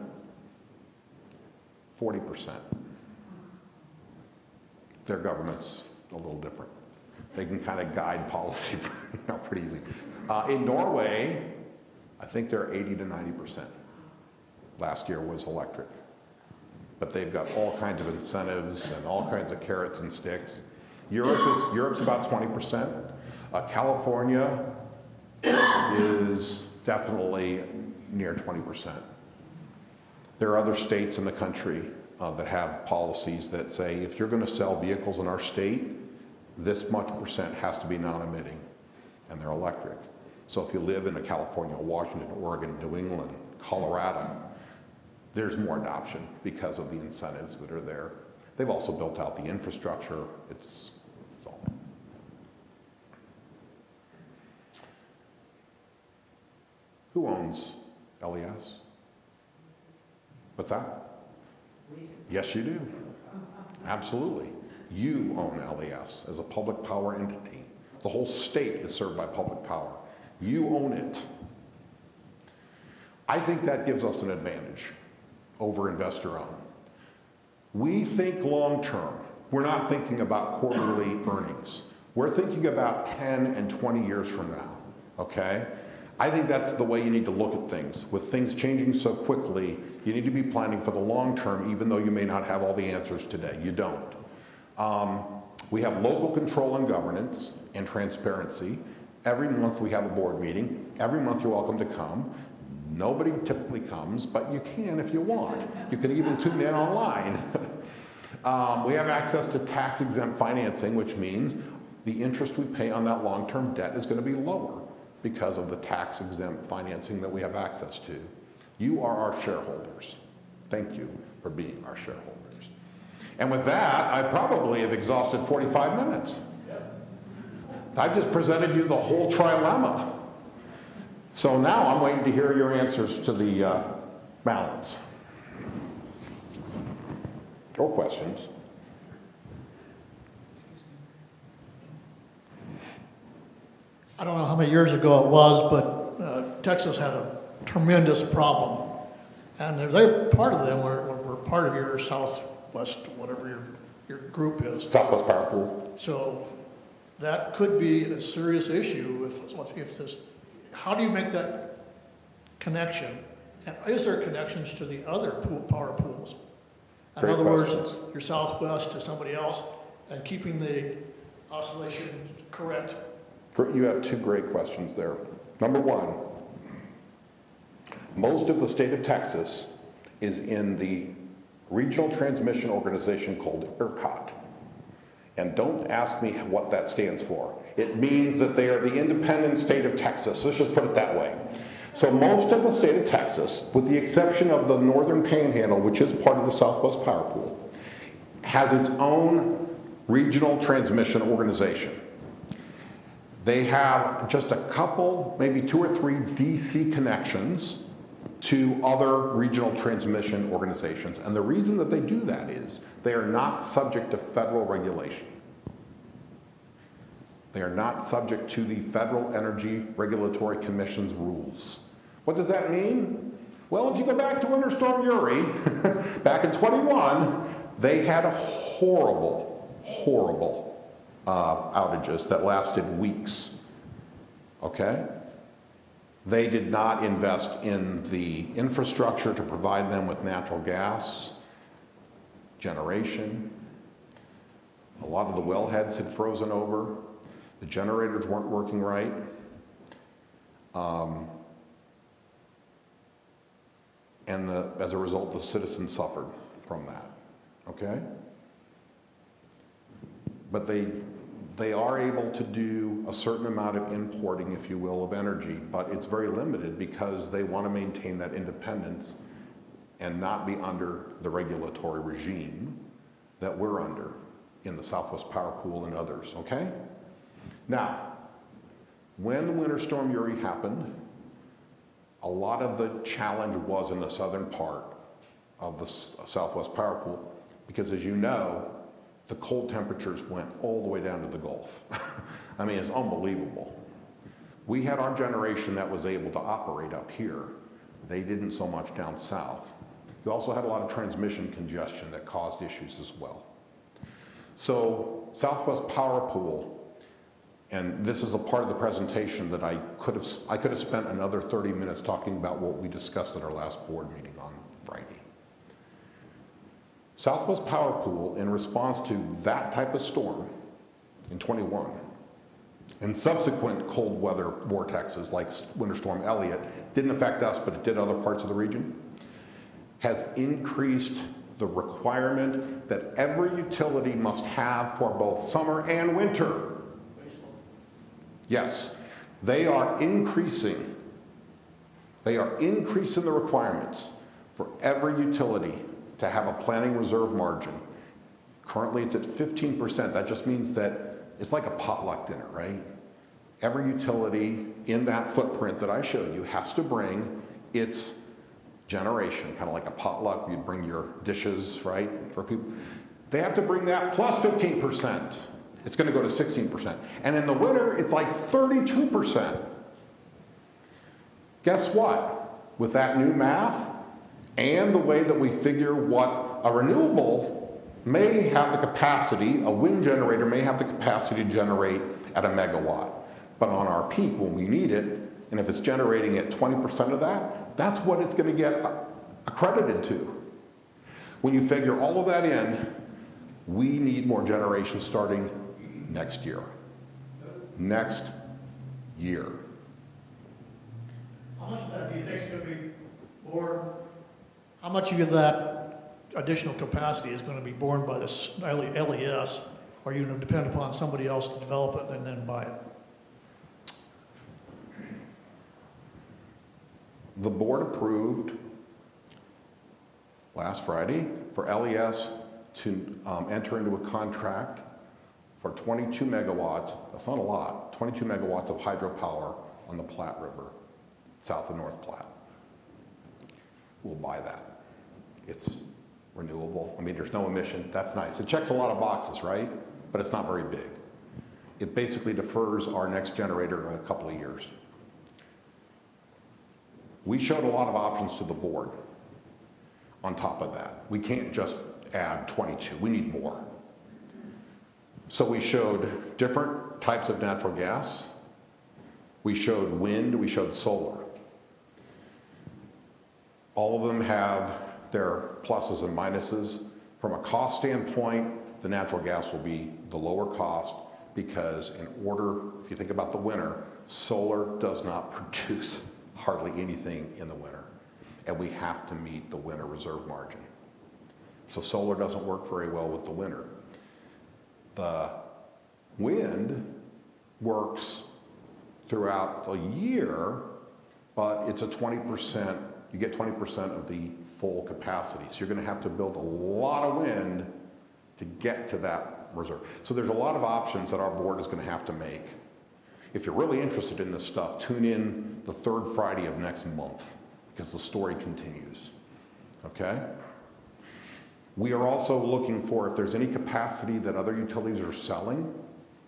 Speaker 2: 40%. Their government's a little different. They can kind of guide policy pretty easy. In Norway, I think they're 80 to 90%. Last year was electric. But they've got all kinds of incentives and all kinds of carrots and sticks. Europe's about 20%. California is definitely near 20%. There are other states in the country that have policies that say if you're going to sell vehicles in our state, this much percent has to be non-emitting, and they're electric. So if you live in California, Washington, Oregon, New England, Colorado, there's more adoption because of the incentives that are there. They've also built out the infrastructure. It's all. Who owns LES? What's that? Yes, you do. Absolutely. You own LES as a public power entity. The whole state is served by public power. You own it. I think that gives us an advantage over investor-owned. We think long-term. We're not thinking about quarterly earnings. We're thinking about 10 and 20 years from now, okay? I think that's the way you need to look at things. With things changing so quickly, you need to be planning for the long term, even though you may not have all the answers today. You don't. We have local control and governance and transparency. Every month we have a board meeting. Every month you're welcome to come. Nobody typically comes, but you can if you want. You can even tune in online. We have access to tax-exempt financing, which means the interest we pay on that long-term debt is going to be lower because of the tax-exempt financing that we have access to. You are our shareholders. Thank you for being our shareholders. And with that, I probably have exhausted 45 minutes. I've just presented you the whole trilemma. So now I'm waiting to hear your answers to the balance. Or questions.
Speaker 3: I don't know how many years ago it was, but Texas had a tremendous problem. And they part of them were part of your Southwest, whatever your group is.
Speaker 2: Southwest Power Pool.
Speaker 3: So that could be a serious issue if this, how do you make that connection? And is there connections to the other power pools? In
Speaker 2: Great
Speaker 3: other
Speaker 2: questions.
Speaker 3: words, your Southwest to somebody else and keeping the oscillation correct.
Speaker 2: You have two great questions there. Number one, most of the state of Texas is in the regional transmission organization called ERCOT. And don't ask me what that stands for. It means that they are the independent state of Texas. Let's just put it that way. So most of the state of Texas, with the exception of the northern panhandle, which is part of the Southwest Power Pool, has its own regional transmission organization. They have just a couple, maybe 2 or 3 DC connections to other regional transmission organizations. And the reason that they do that is they are not subject to federal regulation. They are not subject to the Federal Energy Regulatory Commission's rules. What does that mean? Well, if you go back to Winter Storm Uri, back in 21, they had a horrible outages that lasted weeks, okay? They did not invest in the infrastructure to provide them with natural gas, generation. A lot of the wellheads had frozen over. The generators weren't working right. As a result, the citizens suffered from that, okay? But they are able to do a certain amount of importing, if you will, of energy, but it's very limited because they want to maintain that independence and not be under the regulatory regime that we're under in the Southwest Power Pool and others, okay? Now, when the Winter Storm Uri happened, a lot of the challenge was in the southern part of the Southwest Power Pool because, as you know, the cold temperatures went all the way down to the Gulf. I mean, it's unbelievable. We had our generation that was able to operate up here. They didn't so much down south. You also had a lot of transmission congestion that caused issues as well. So Southwest Power Pool, and this is a part of the presentation that I could have spent another 30 minutes talking about what we discussed at our last board meeting on Friday. Southwest Power Pool, in response to that type of storm in 21, and subsequent cold weather vortexes like Winter Storm Elliott, didn't affect us, but it did other parts of the region, has increased the requirement that every utility must have for both summer and winter. Yes, they are increasing the requirements for every utility to have a planning reserve margin. Currently it's at 15%. That just means that it's like a potluck dinner, right? Every utility in that footprint that I showed you has to bring its generation, kind of like a potluck. You bring your dishes, right, for people. They have to bring that plus 15%. It's going to go to 16%. And in the winter, it's like 32%. Guess what? With that new math and the way that we figure what a renewable may have the capacity, a wind generator may have the capacity to generate at a megawatt. But on our peak, when we need it, and if it's generating at 20% of that, that's what it's going to get accredited to. When you figure all of that in, we need more generation starting next year. Next year.
Speaker 3: How much of that do you think is going to be borne? How much of that additional capacity is going to be borne by this LES? Or are you going to depend upon somebody else to develop it and then buy it?
Speaker 2: The board approved last Friday for LES to enter into a contract for 22 megawatts, that's not a lot, 22 megawatts of hydropower on the Platte River, south of North Platte. We'll buy that. It's renewable. I mean, there's no emission. That's nice. It checks a lot of boxes, right? But it's not very big. It basically defers our next generator in a couple of years. We showed a lot of options to the board on top of that. We can't just add 22. We need more. So we showed different types of natural gas. We showed wind. We showed solar. All of them have their pluses and minuses. From a cost standpoint, the natural gas will be the lower cost because in order, if you think about the winter, solar does not produce hardly anything in the winter. And we have to meet the winter reserve margin. So solar doesn't work very well with the winter. The wind works throughout the year, but it's a 20%, you get 20% of the full capacity. So you're going to have to build a lot of wind to get to that reserve. So there's a lot of options that our board is going to have to make. If you're really interested in this stuff, tune in the third Friday of next month because the story continues. Okay? We are also looking for if there's any capacity that other utilities are selling,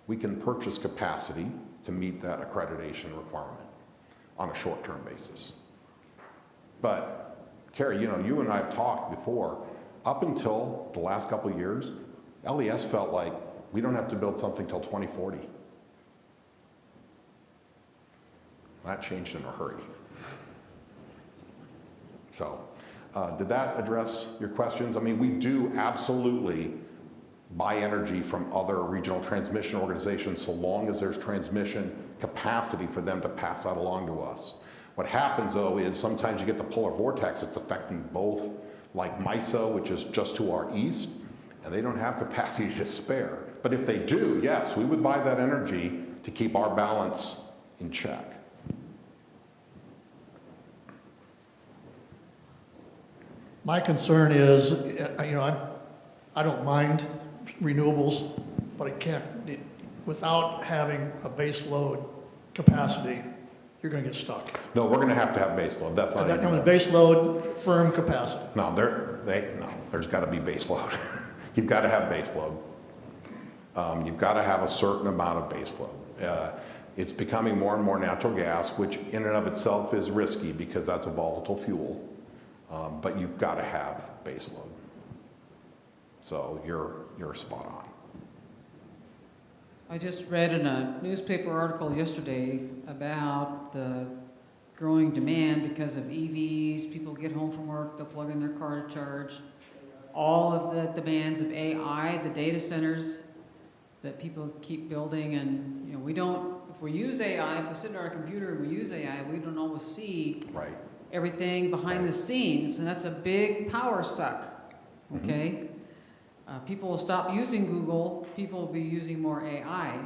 Speaker 2: we can purchase capacity to meet that accreditation requirement on a short-term basis. But, Carrie, you know, you and I have talked before, up until the last couple of years, LES felt like we don't have to build something till 2040. That changed in a hurry. So, did that address your questions? I mean, we do absolutely buy energy from other regional transmission organizations so long as there's transmission capacity for them to pass that along to us. What happens though is sometimes you get the polar vortex that's affecting both, like MISO, which is just to our east, and they don't have capacity to spare. But if they do, yes, we would buy that energy to keep our balance in check.
Speaker 3: My concern is, you know, I don't mind renewables, but I can't, without having a base load capacity, you're going to get stuck.
Speaker 2: No, we're going to have base load. That's not even
Speaker 3: a base load firm capacity.
Speaker 2: No, there's got to be base load. You've got to have base load. You've got to have a certain amount of base load. It's becoming more and more natural gas, which in and of itself is risky because that's a volatile fuel. But you've got to have base load. So you're spot on.
Speaker 1: I just read in a newspaper article yesterday about the growing demand because of EVs. People get home from work, they'll plug in their car to charge. All of the demands of AI, the data centers that people keep building, and you know, we don't, if we use AI, if we sit at our computer and we use AI, we don't always see
Speaker 2: Right.
Speaker 1: everything behind the scenes, and that's a big power suck, okay? People will stop using Google, people will be using more AI.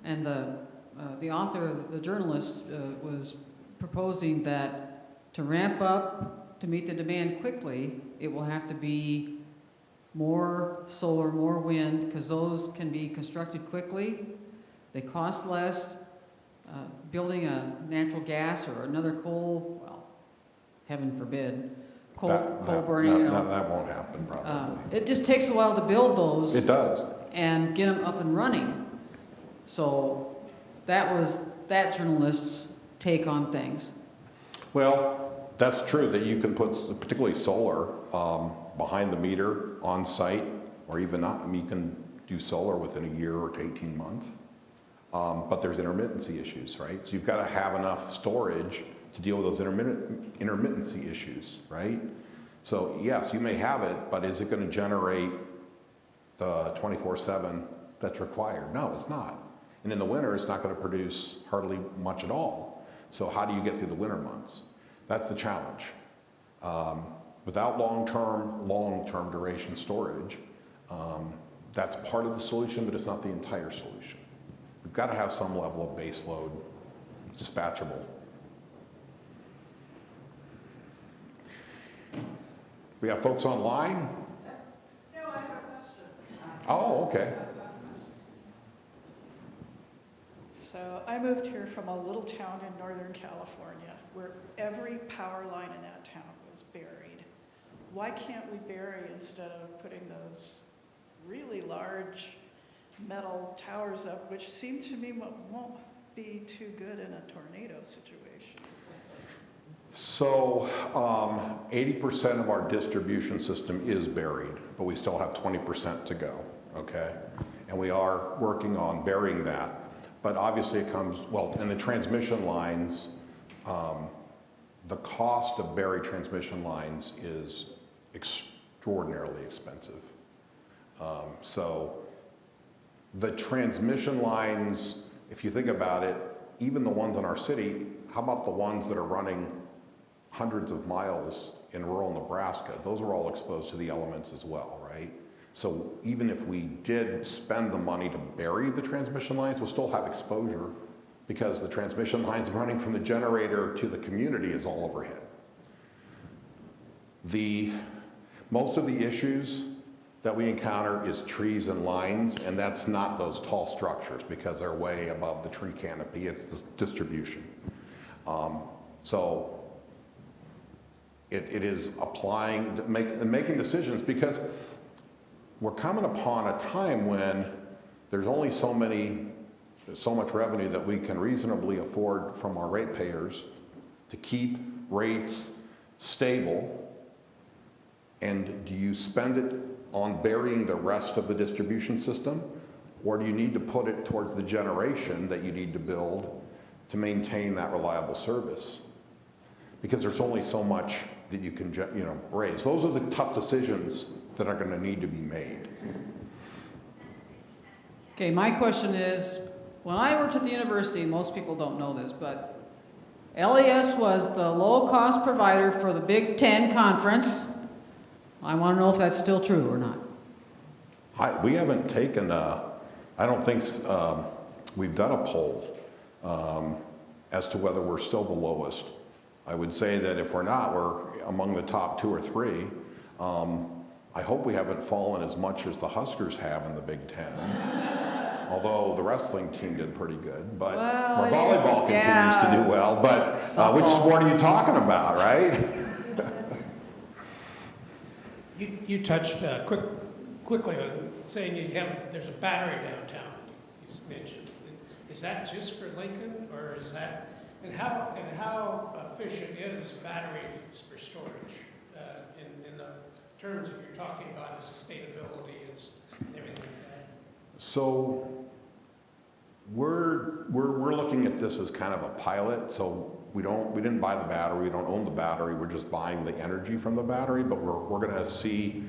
Speaker 1: And the author, the journalist, was proposing that to ramp up, to meet the demand quickly, it will have to be more solar, more wind, because those can be constructed quickly, they cost less. Building a natural gas or another coal, well, heaven forbid, coal burning, you know.
Speaker 2: That won't happen probably.
Speaker 1: It just takes a while to build those.
Speaker 2: It does.
Speaker 1: And get them up and running. So that was that journalist's take on things.
Speaker 2: Well, that's true that you can put, particularly solar, behind the meter on site or even not. I mean, you can do solar within a year or to 18 months. But there's intermittency issues, right? So you've got to have enough storage to deal with those intermittency issues, right? So yes, you may have it, but is it going to generate the 24/7 that's required? No, it's not. And in the winter, it's not going to produce hardly much at all. So how do you get through the winter months? That's the challenge. Without long-term duration storage, that's part of the solution, but it's not the entire solution. We've got to have some level of base load dispatchable. We have folks online?
Speaker 4: No, I have a question.
Speaker 2: Oh, okay.
Speaker 4: So I moved here from a little town in Northern California where every power line in that town was buried. Why can't we bury instead of putting those really large metal towers up, which seem to me won't be too good in a tornado situation?
Speaker 2: So 80% of our distribution system is buried, but we still have 20% to go, okay? And we are working on burying that. But obviously it comes, well, in the transmission lines, the cost of buried transmission lines is extraordinarily expensive. So the transmission lines, if you think about it, even the ones in our city, how about the ones that are running hundreds of miles in rural Nebraska? Those are all exposed to the elements as well, right? So even if we did spend the money to bury the transmission lines, we'll still have exposure because the transmission lines running from the generator to the community is all overhead. Most of the issues that we encounter is trees and lines, and that's not those tall structures because they're way above the tree canopy, it's the distribution. So it is applying, making decisions because we're coming upon a time when there's only so much revenue that we can reasonably afford from our ratepayers to keep rates stable. And do you spend it on burying the rest of the distribution system, or do you need to put it towards the generation that you need to build to maintain that reliable service? Because there's only so much that you can raise. Those are the tough decisions that are going to need to be made.
Speaker 1: Okay, my question is, when I worked at the university, most people don't know this, but LES was the low-cost provider for the Big Ten conference. I want to know if that's still true or not.
Speaker 2: We haven't taken I don't think we've done a poll as to whether we're still the lowest. I would say that if we're not, we're among the top 2 or 3. I hope we haven't fallen as much as the Huskers have in the Big Ten. Although the wrestling team did pretty good, but our volleyball continues to do well. But which sport are you talking about, right?
Speaker 5: You touched quickly on saying there's a battery downtown. You mentioned. Is that just for Lincoln, or is that? And how efficient is batteries for storage in the terms that you're talking about and sustainability and everything like that?
Speaker 2: So we're looking at this as kind of a pilot. So we didn't buy the battery, we don't own the battery, we're just buying the energy from the battery, but we're going to see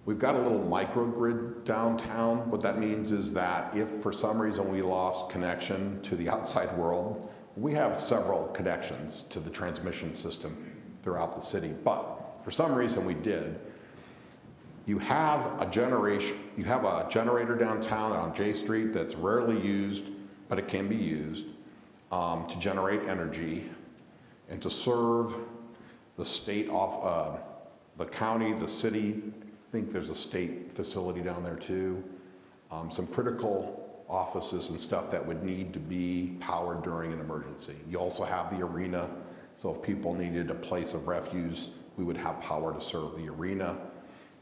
Speaker 2: we've got a little microgrid downtown. What that means is that if for some reason we lost connection to the outside world, we have several connections to the transmission system throughout the city, but for some reason we did. You have a generator downtown on J Street that's rarely used, but it can be used to generate energy and to serve the state off, the county, the city. I think there's a state facility down there too. Some critical offices and stuff that would need to be powered during an emergency. You also have the arena, so if people needed a place of refuge, we would have power to serve the arena.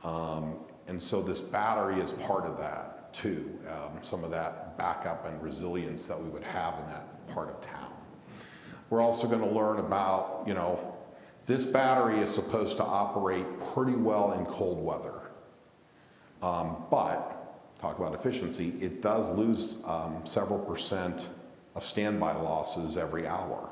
Speaker 2: And so this battery is part of that too, some of that backup and resilience that we would have in that part of town. We're also going to learn about, This battery is supposed to operate pretty well in cold weather. But, talk about efficiency, it does lose several percent of standby losses every hour.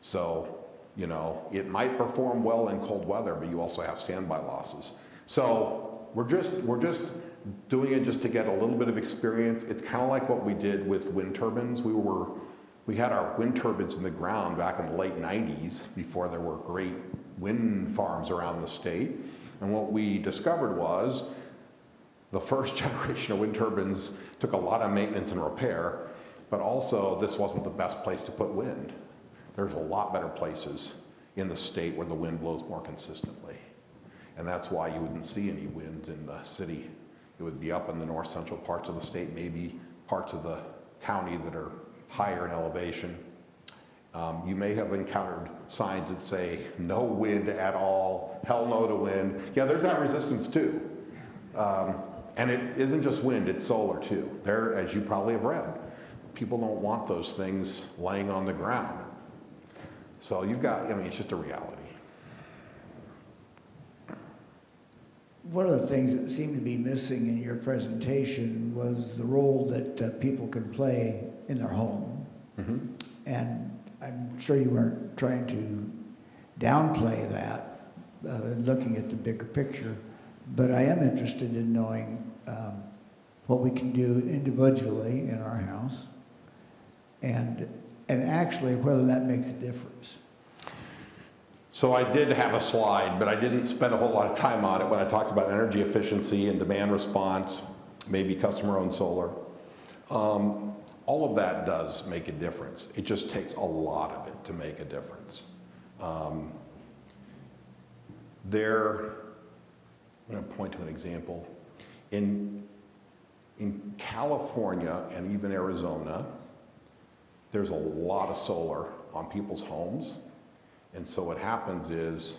Speaker 2: So, you know, it might perform well in cold weather, but you also have standby losses. So we're just doing it just to get a little bit of experience. It's kind of like what we did with wind turbines. We had our wind turbines in the ground back in the late 90s before there were great wind farms around the state. And what we discovered was the first generation of wind turbines took a lot of maintenance and repair, but also this wasn't the best place to put wind. There's a lot better places in the state where the wind blows more consistently. And that's why you wouldn't see any wind in the city. It would be up in the north central parts of the state, maybe parts of the county that are higher in elevation. You may have encountered signs that say no wind at all, hell no to wind. Yeah, there's that resistance too. And it isn't just wind, it's solar too. There, as you probably have read, people don't want those things laying on the ground. So you've got, I mean, it's just a reality.
Speaker 6: One of the things that seemed to be missing in your presentation was the role that people can play in their home.
Speaker 2: Mm-hmm.
Speaker 6: And I'm sure you weren't trying to downplay that, looking at the bigger picture, but I am interested in knowing what we can do individually in our house and actually whether that makes a difference.
Speaker 2: So I did have a slide, but I didn't spend a whole lot of time on it when I talked about energy efficiency and demand response, maybe customer-owned solar. All of that does make a difference. It just takes a lot of it to make a difference. I'm going to point to an example. In California and even Arizona, there's a lot of solar on people's homes. And so what happens is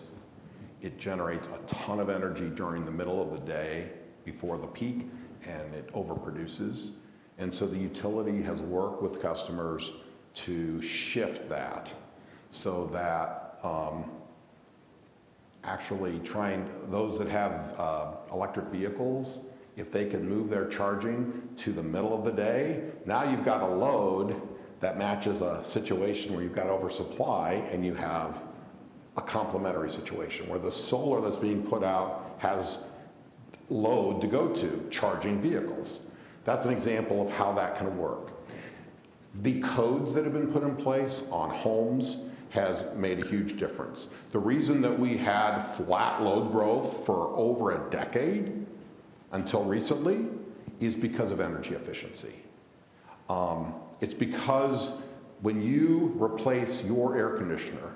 Speaker 2: it generates a ton of energy during the middle of the day before the peak, and it overproduces. And so the utility has worked with customers to shift that so that actually those that have electric vehicles, if they can move their charging to the middle of the day, now you've got a load that matches a situation where you've got oversupply and you have a complementary situation where the solar that's being put out has load to go to, charging vehicles. That's an example of how that can work. The codes that have been put in place on homes has made a huge difference. The reason that we had flat load growth for over a decade until recently is because of energy efficiency. It's because when you replace your air conditioner,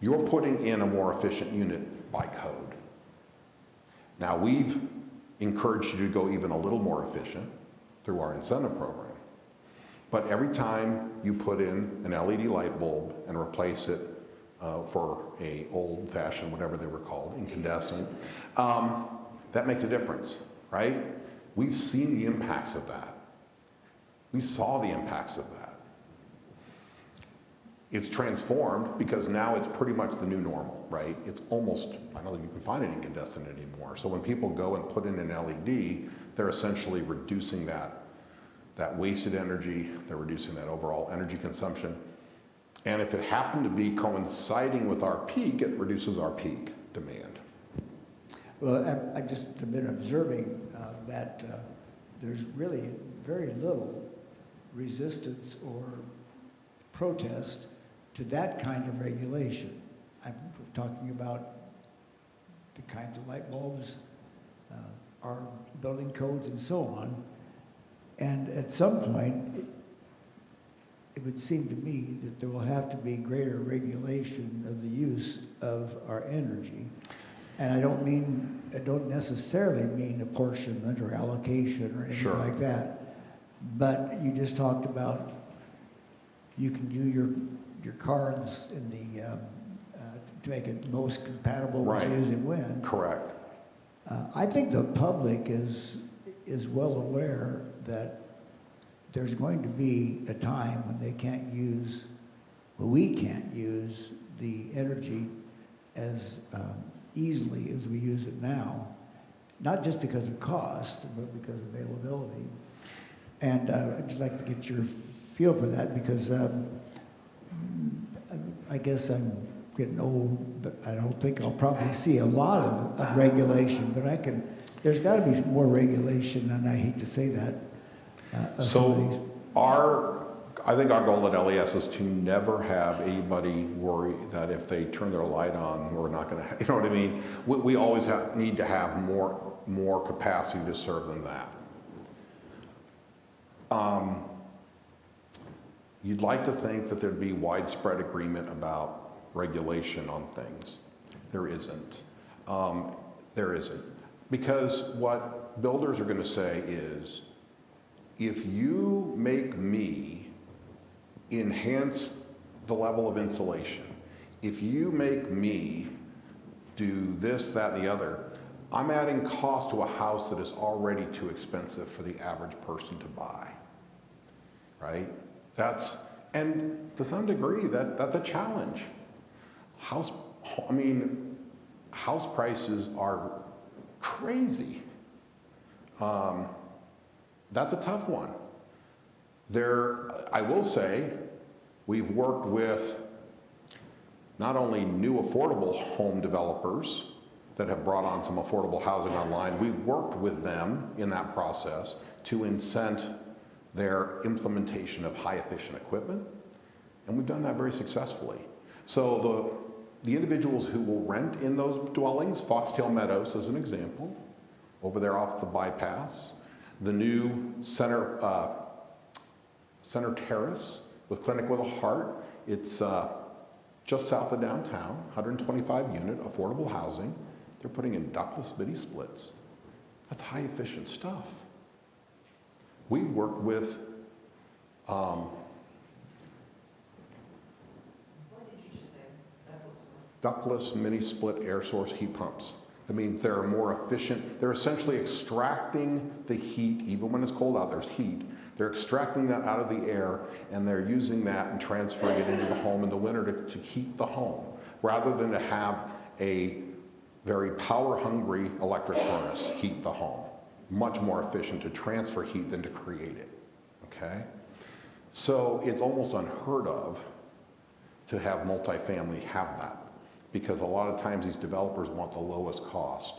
Speaker 2: you're putting in a more efficient unit by code. Now we've encouraged you to go even a little more efficient through our incentive program. But every time you put in an LED light bulb and replace it for a old-fashioned, whatever they were called, incandescent, that makes a difference, right? We've seen the impacts of that. We saw the impacts of that. It's transformed because now it's pretty much the new normal, right? It's almost, I don't think you can find an incandescent anymore. So when people go and put in an LED, they're essentially reducing that wasted energy, they're reducing that overall energy consumption. And if it happened to be coinciding with our peak, it reduces our peak demand.
Speaker 6: Well, I just have been observing that there's really very little resistance or protest to that kind of regulation. I'm talking about the kinds of light bulbs, our building codes and so on. And at some point, it would seem to me that there will have to be greater regulation of the use of our energy. And I don't necessarily mean apportionment or allocation or anything
Speaker 2: Sure.
Speaker 6: like that. But you just talked about you can do your car to make it most compatible
Speaker 2: Right.
Speaker 6: with using wind.
Speaker 2: Correct.
Speaker 6: I think the public is well aware that there's going to be a time when we can't use the energy as easily as we use it now, not just because of cost, but because of availability. And I'd just like to get your feel for that, because I guess I'm getting old, but I don't think I'll probably see a lot of regulation, but there's got to be some more regulation, and I hate to say that. Of some of these.
Speaker 2: I think our goal at LES is to never have anybody worry that if they turn their light on, we're not going to, you know what I mean? We always need to have more capacity to serve than that. You'd like to think that there'd be widespread agreement about regulation on things. There isn't. There isn't. Because what builders are going to say is, if you make me enhance the level of insulation, if you make me do this, that, and the other, I'm adding cost to a house that is already too expensive for the average person to buy, right? And to some degree, that's a challenge. House prices are crazy. That's a tough one. I will say, we've worked with not only new affordable home developers that have brought on some affordable housing online, we've worked with them in that process to incent their implementation of high efficient equipment, and we've done that very successfully. So the individuals who will rent in those dwellings, Foxtail Meadows as an example, over there off the bypass, the new Center Terrace with Clinic with a Heart, it's just south of downtown, 125 unit affordable housing. They're putting in ductless mini splits. That's high efficient stuff. We've worked with
Speaker 7: What did you just say?
Speaker 2: ductless mini split air source heat pumps. That means they're more efficient. They're essentially extracting the heat, even when it's cold out, there's heat. They're extracting that out of the air, and they're using that and transferring it into the home in the winter to heat the home, rather than to have a very power-hungry electric furnace heat the home. Much more efficient to transfer heat than to create it, okay? So it's almost unheard of to have multifamily have that, because a lot of times these developers want the lowest cost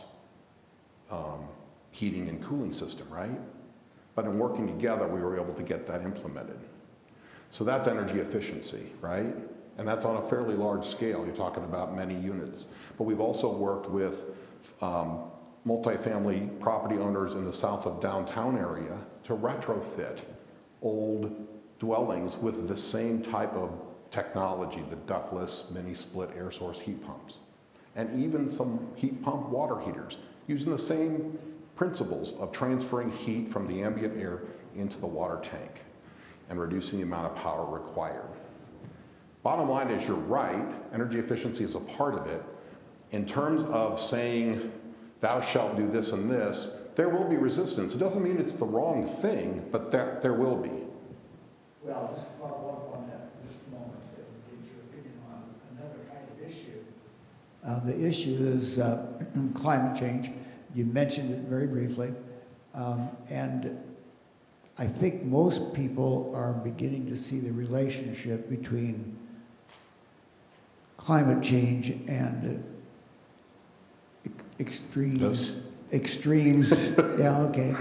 Speaker 2: heating and cooling system, right? But in working together, we were able to get that implemented. So that's energy efficiency, right? And that's on a fairly large scale. You're talking about many units. But we've also worked with multifamily property owners in the south of downtown area to retrofit old dwellings with the same type of technology, the ductless mini split air source heat pumps, and even some heat pump water heaters, using the same principles of transferring heat from the ambient air into the water tank and reducing the amount of power required. Bottom line is, you're right, energy efficiency is a part of it. In terms of saying, thou shalt do this and this, there will be resistance. It doesn't mean it's the wrong thing, but there will be.
Speaker 6: Well, just to follow up on that for just a moment, get your opinion on another kind of issue. The issue is climate change. You mentioned it very briefly, and I think most people are beginning to see the relationship between climate change and extremes.
Speaker 2: Yes.
Speaker 6: Extremes, yeah, okay.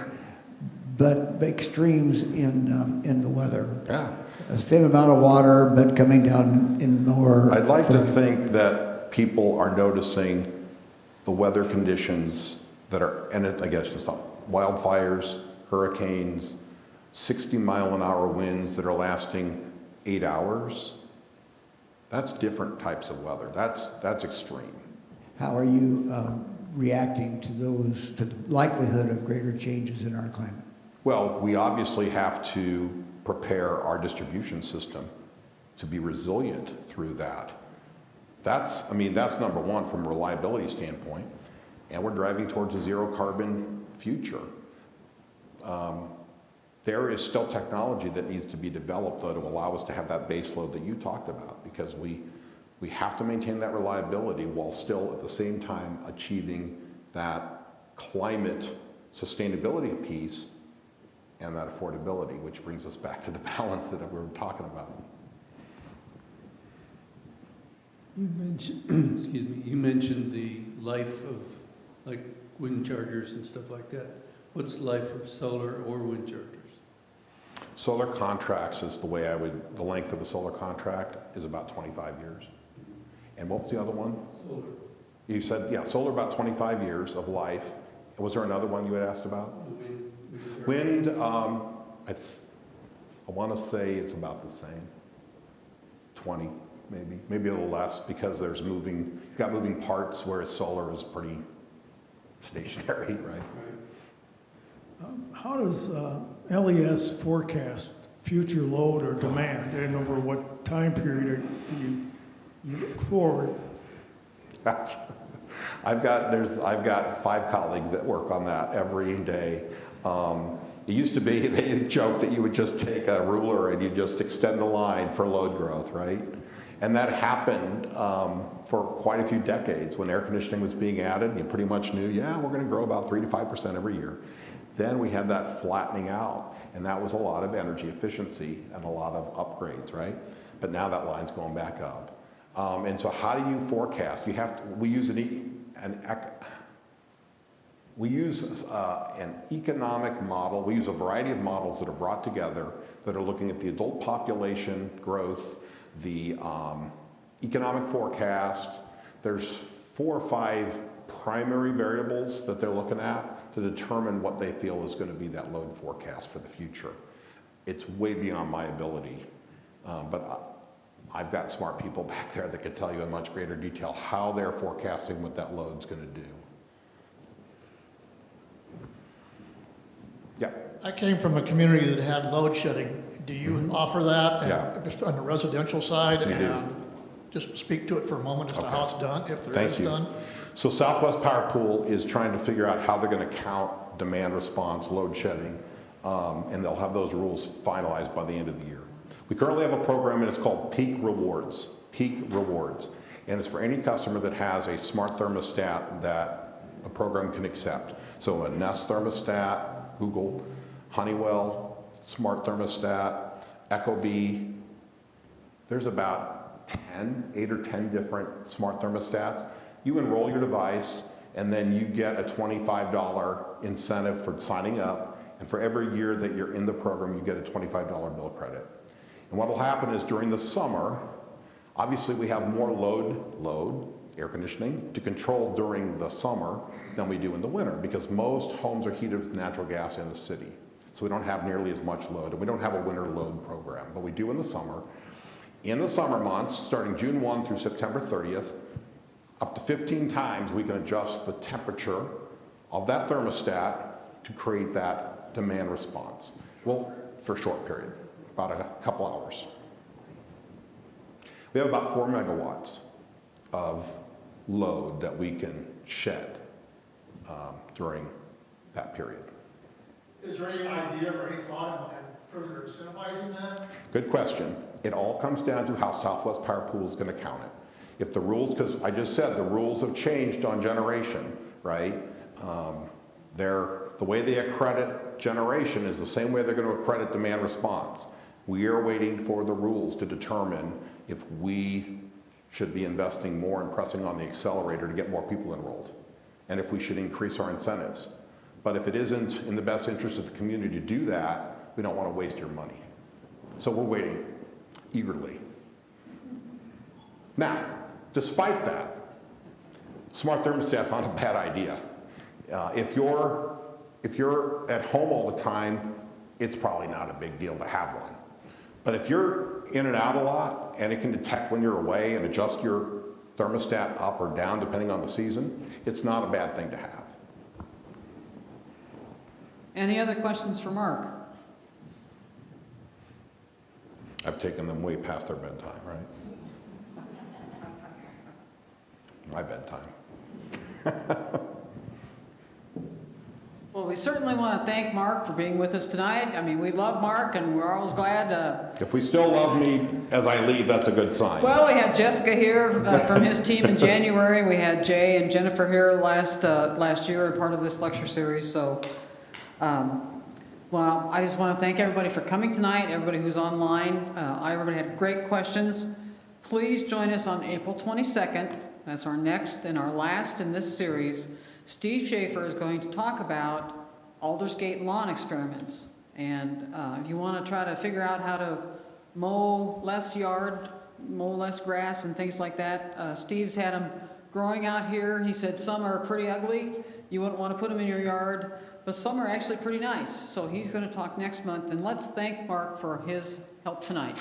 Speaker 6: But extremes in the weather.
Speaker 2: Yeah.
Speaker 6: The same amount of water, but coming down in more.
Speaker 2: I'd like to think that people are noticing the weather conditions that are, and I guess it's not, wildfires, hurricanes, 60-mile-an-hour winds that are lasting 8 hours. That's different types of weather. That's extreme.
Speaker 6: How are you reacting to the likelihood of greater changes in our climate?
Speaker 2: Well, we obviously have to prepare our distribution system to be resilient through that. That's number one from a reliability standpoint, and we're driving towards a zero carbon future. There is still technology that needs to be developed, though, to allow us to have that base load that you talked about, because we We have to maintain that reliability while still at the same time achieving that climate sustainability piece and that affordability, which brings us back to the balance that we were talking about.
Speaker 8: You mentioned, excuse me, you mentioned the life of like wind chargers and stuff like that. What's the life of solar or wind chargers?
Speaker 2: Solar contracts is the way the length of a solar contract is about 25 years. And what was the other one?
Speaker 8: Solar.
Speaker 2: You said, yeah, solar about 25 years of life. Was there another one you had asked about? Wind, I want to say it's about the same. 20, maybe a little less, because there's you've got moving parts, whereas solar is pretty stationary, right?
Speaker 9: How does LES forecast future load or demand, and over what time period do you look forward?
Speaker 2: I've got 5 colleagues that work on that every day. It used to be, they joked that you would just take a ruler and you just extend the line for load growth, right? And that happened for quite a few decades. When air conditioning was being added, you pretty much knew, yeah, we're going to grow about 3 to 5% every year. Then we had that flattening out, and that was a lot of energy efficiency and a lot of upgrades, right? But now that line's going back up. And so how do you forecast? We use an economic model. We use a variety of models that are brought together that are looking at the adult population growth, the economic forecast. There's 4 or 5 primary variables that they're looking at to determine what they feel is going to be that load forecast for the future. It's way beyond my ability, but I've got smart people back there that can tell you in much greater detail how they're forecasting what that load's going to do. Yeah.
Speaker 3: I came from a community that had load shedding. Do you offer that?
Speaker 2: Yeah.
Speaker 3: Just on the residential side?
Speaker 2: We do.
Speaker 3: And just speak to it for a moment as to how
Speaker 2: Okay.
Speaker 3: it's done, if there
Speaker 2: Thank
Speaker 3: is
Speaker 2: you.
Speaker 3: done.
Speaker 2: So Southwest Power Pool is trying to figure out how they're going to count demand response, load shedding, and they'll have those rules finalized by the end of the year. We currently have a program, and it's called Peak Rewards. Peak Rewards. And it's for any customer that has a smart thermostat that a program can accept. So a Nest thermostat, Google, Honeywell, smart thermostat, Ecobee. There's about 8 or 10 different smart thermostats. You enroll your device, and then you get a $25 incentive for signing up. And for every year that you're in the program, you get a $25 bill credit. And what will happen is during the summer, obviously we have more load, air conditioning, to control during the summer than we do in the winter, because most homes are heated with natural gas in the city. So we don't have nearly as much load, and we don't have a winter load program, but we do in the summer. In the summer months, starting June 1 through September 30th, up to 15 times we can adjust the temperature of that thermostat to create that demand response. Well, for a short period, about a couple hours. We have about 4 megawatts of load that we can shed during that period.
Speaker 3: Is there any idea or any thought on further incentivizing that?
Speaker 2: Good question. It all comes down to how Southwest Power Pool is going to count it. If the rules, because I just said the rules have changed on generation, right? The way they accredit generation is the same way they're going to accredit demand response. We are waiting for the rules to determine if we should be investing more and pressing on the accelerator to get more people enrolled, and if we should increase our incentives. But if it isn't in the best interest of the community to do that, we don't want to waste your money. So we're waiting eagerly. Now, despite that, smart thermostat's not a bad idea. If you're at home all the time, it's probably not a big deal to have one. But if you're in and out a lot, and it can detect when you're away and adjust your thermostat up or down depending on the season, it's not a bad thing to have.
Speaker 1: Any other questions for Mark?
Speaker 2: I've taken them way past their bedtime, right? My bedtime.
Speaker 1: Well, we certainly want to thank Marc for being with us tonight. I mean, we love Marc, and we're always glad
Speaker 2: If we still love me as I leave, that's a good sign.
Speaker 1: Well, we had Jessica here from his team in January. We had Jay and Jennifer here last year, part of this lecture series. So, well, I just want to thank everybody for coming tonight, everybody who's online. Everybody had great questions. Please join us on April 22nd. That's our next and our last in this series. Steve Schaefer is going to talk about Aldersgate lawn experiments. And if you want to try to figure out how to mow less yard, mow less grass and things like that, Steve's had them growing out here. He said some are pretty ugly. You wouldn't want to put them in your yard, but some are actually pretty nice. So he's going to talk next month. And let's thank Marc for his help tonight.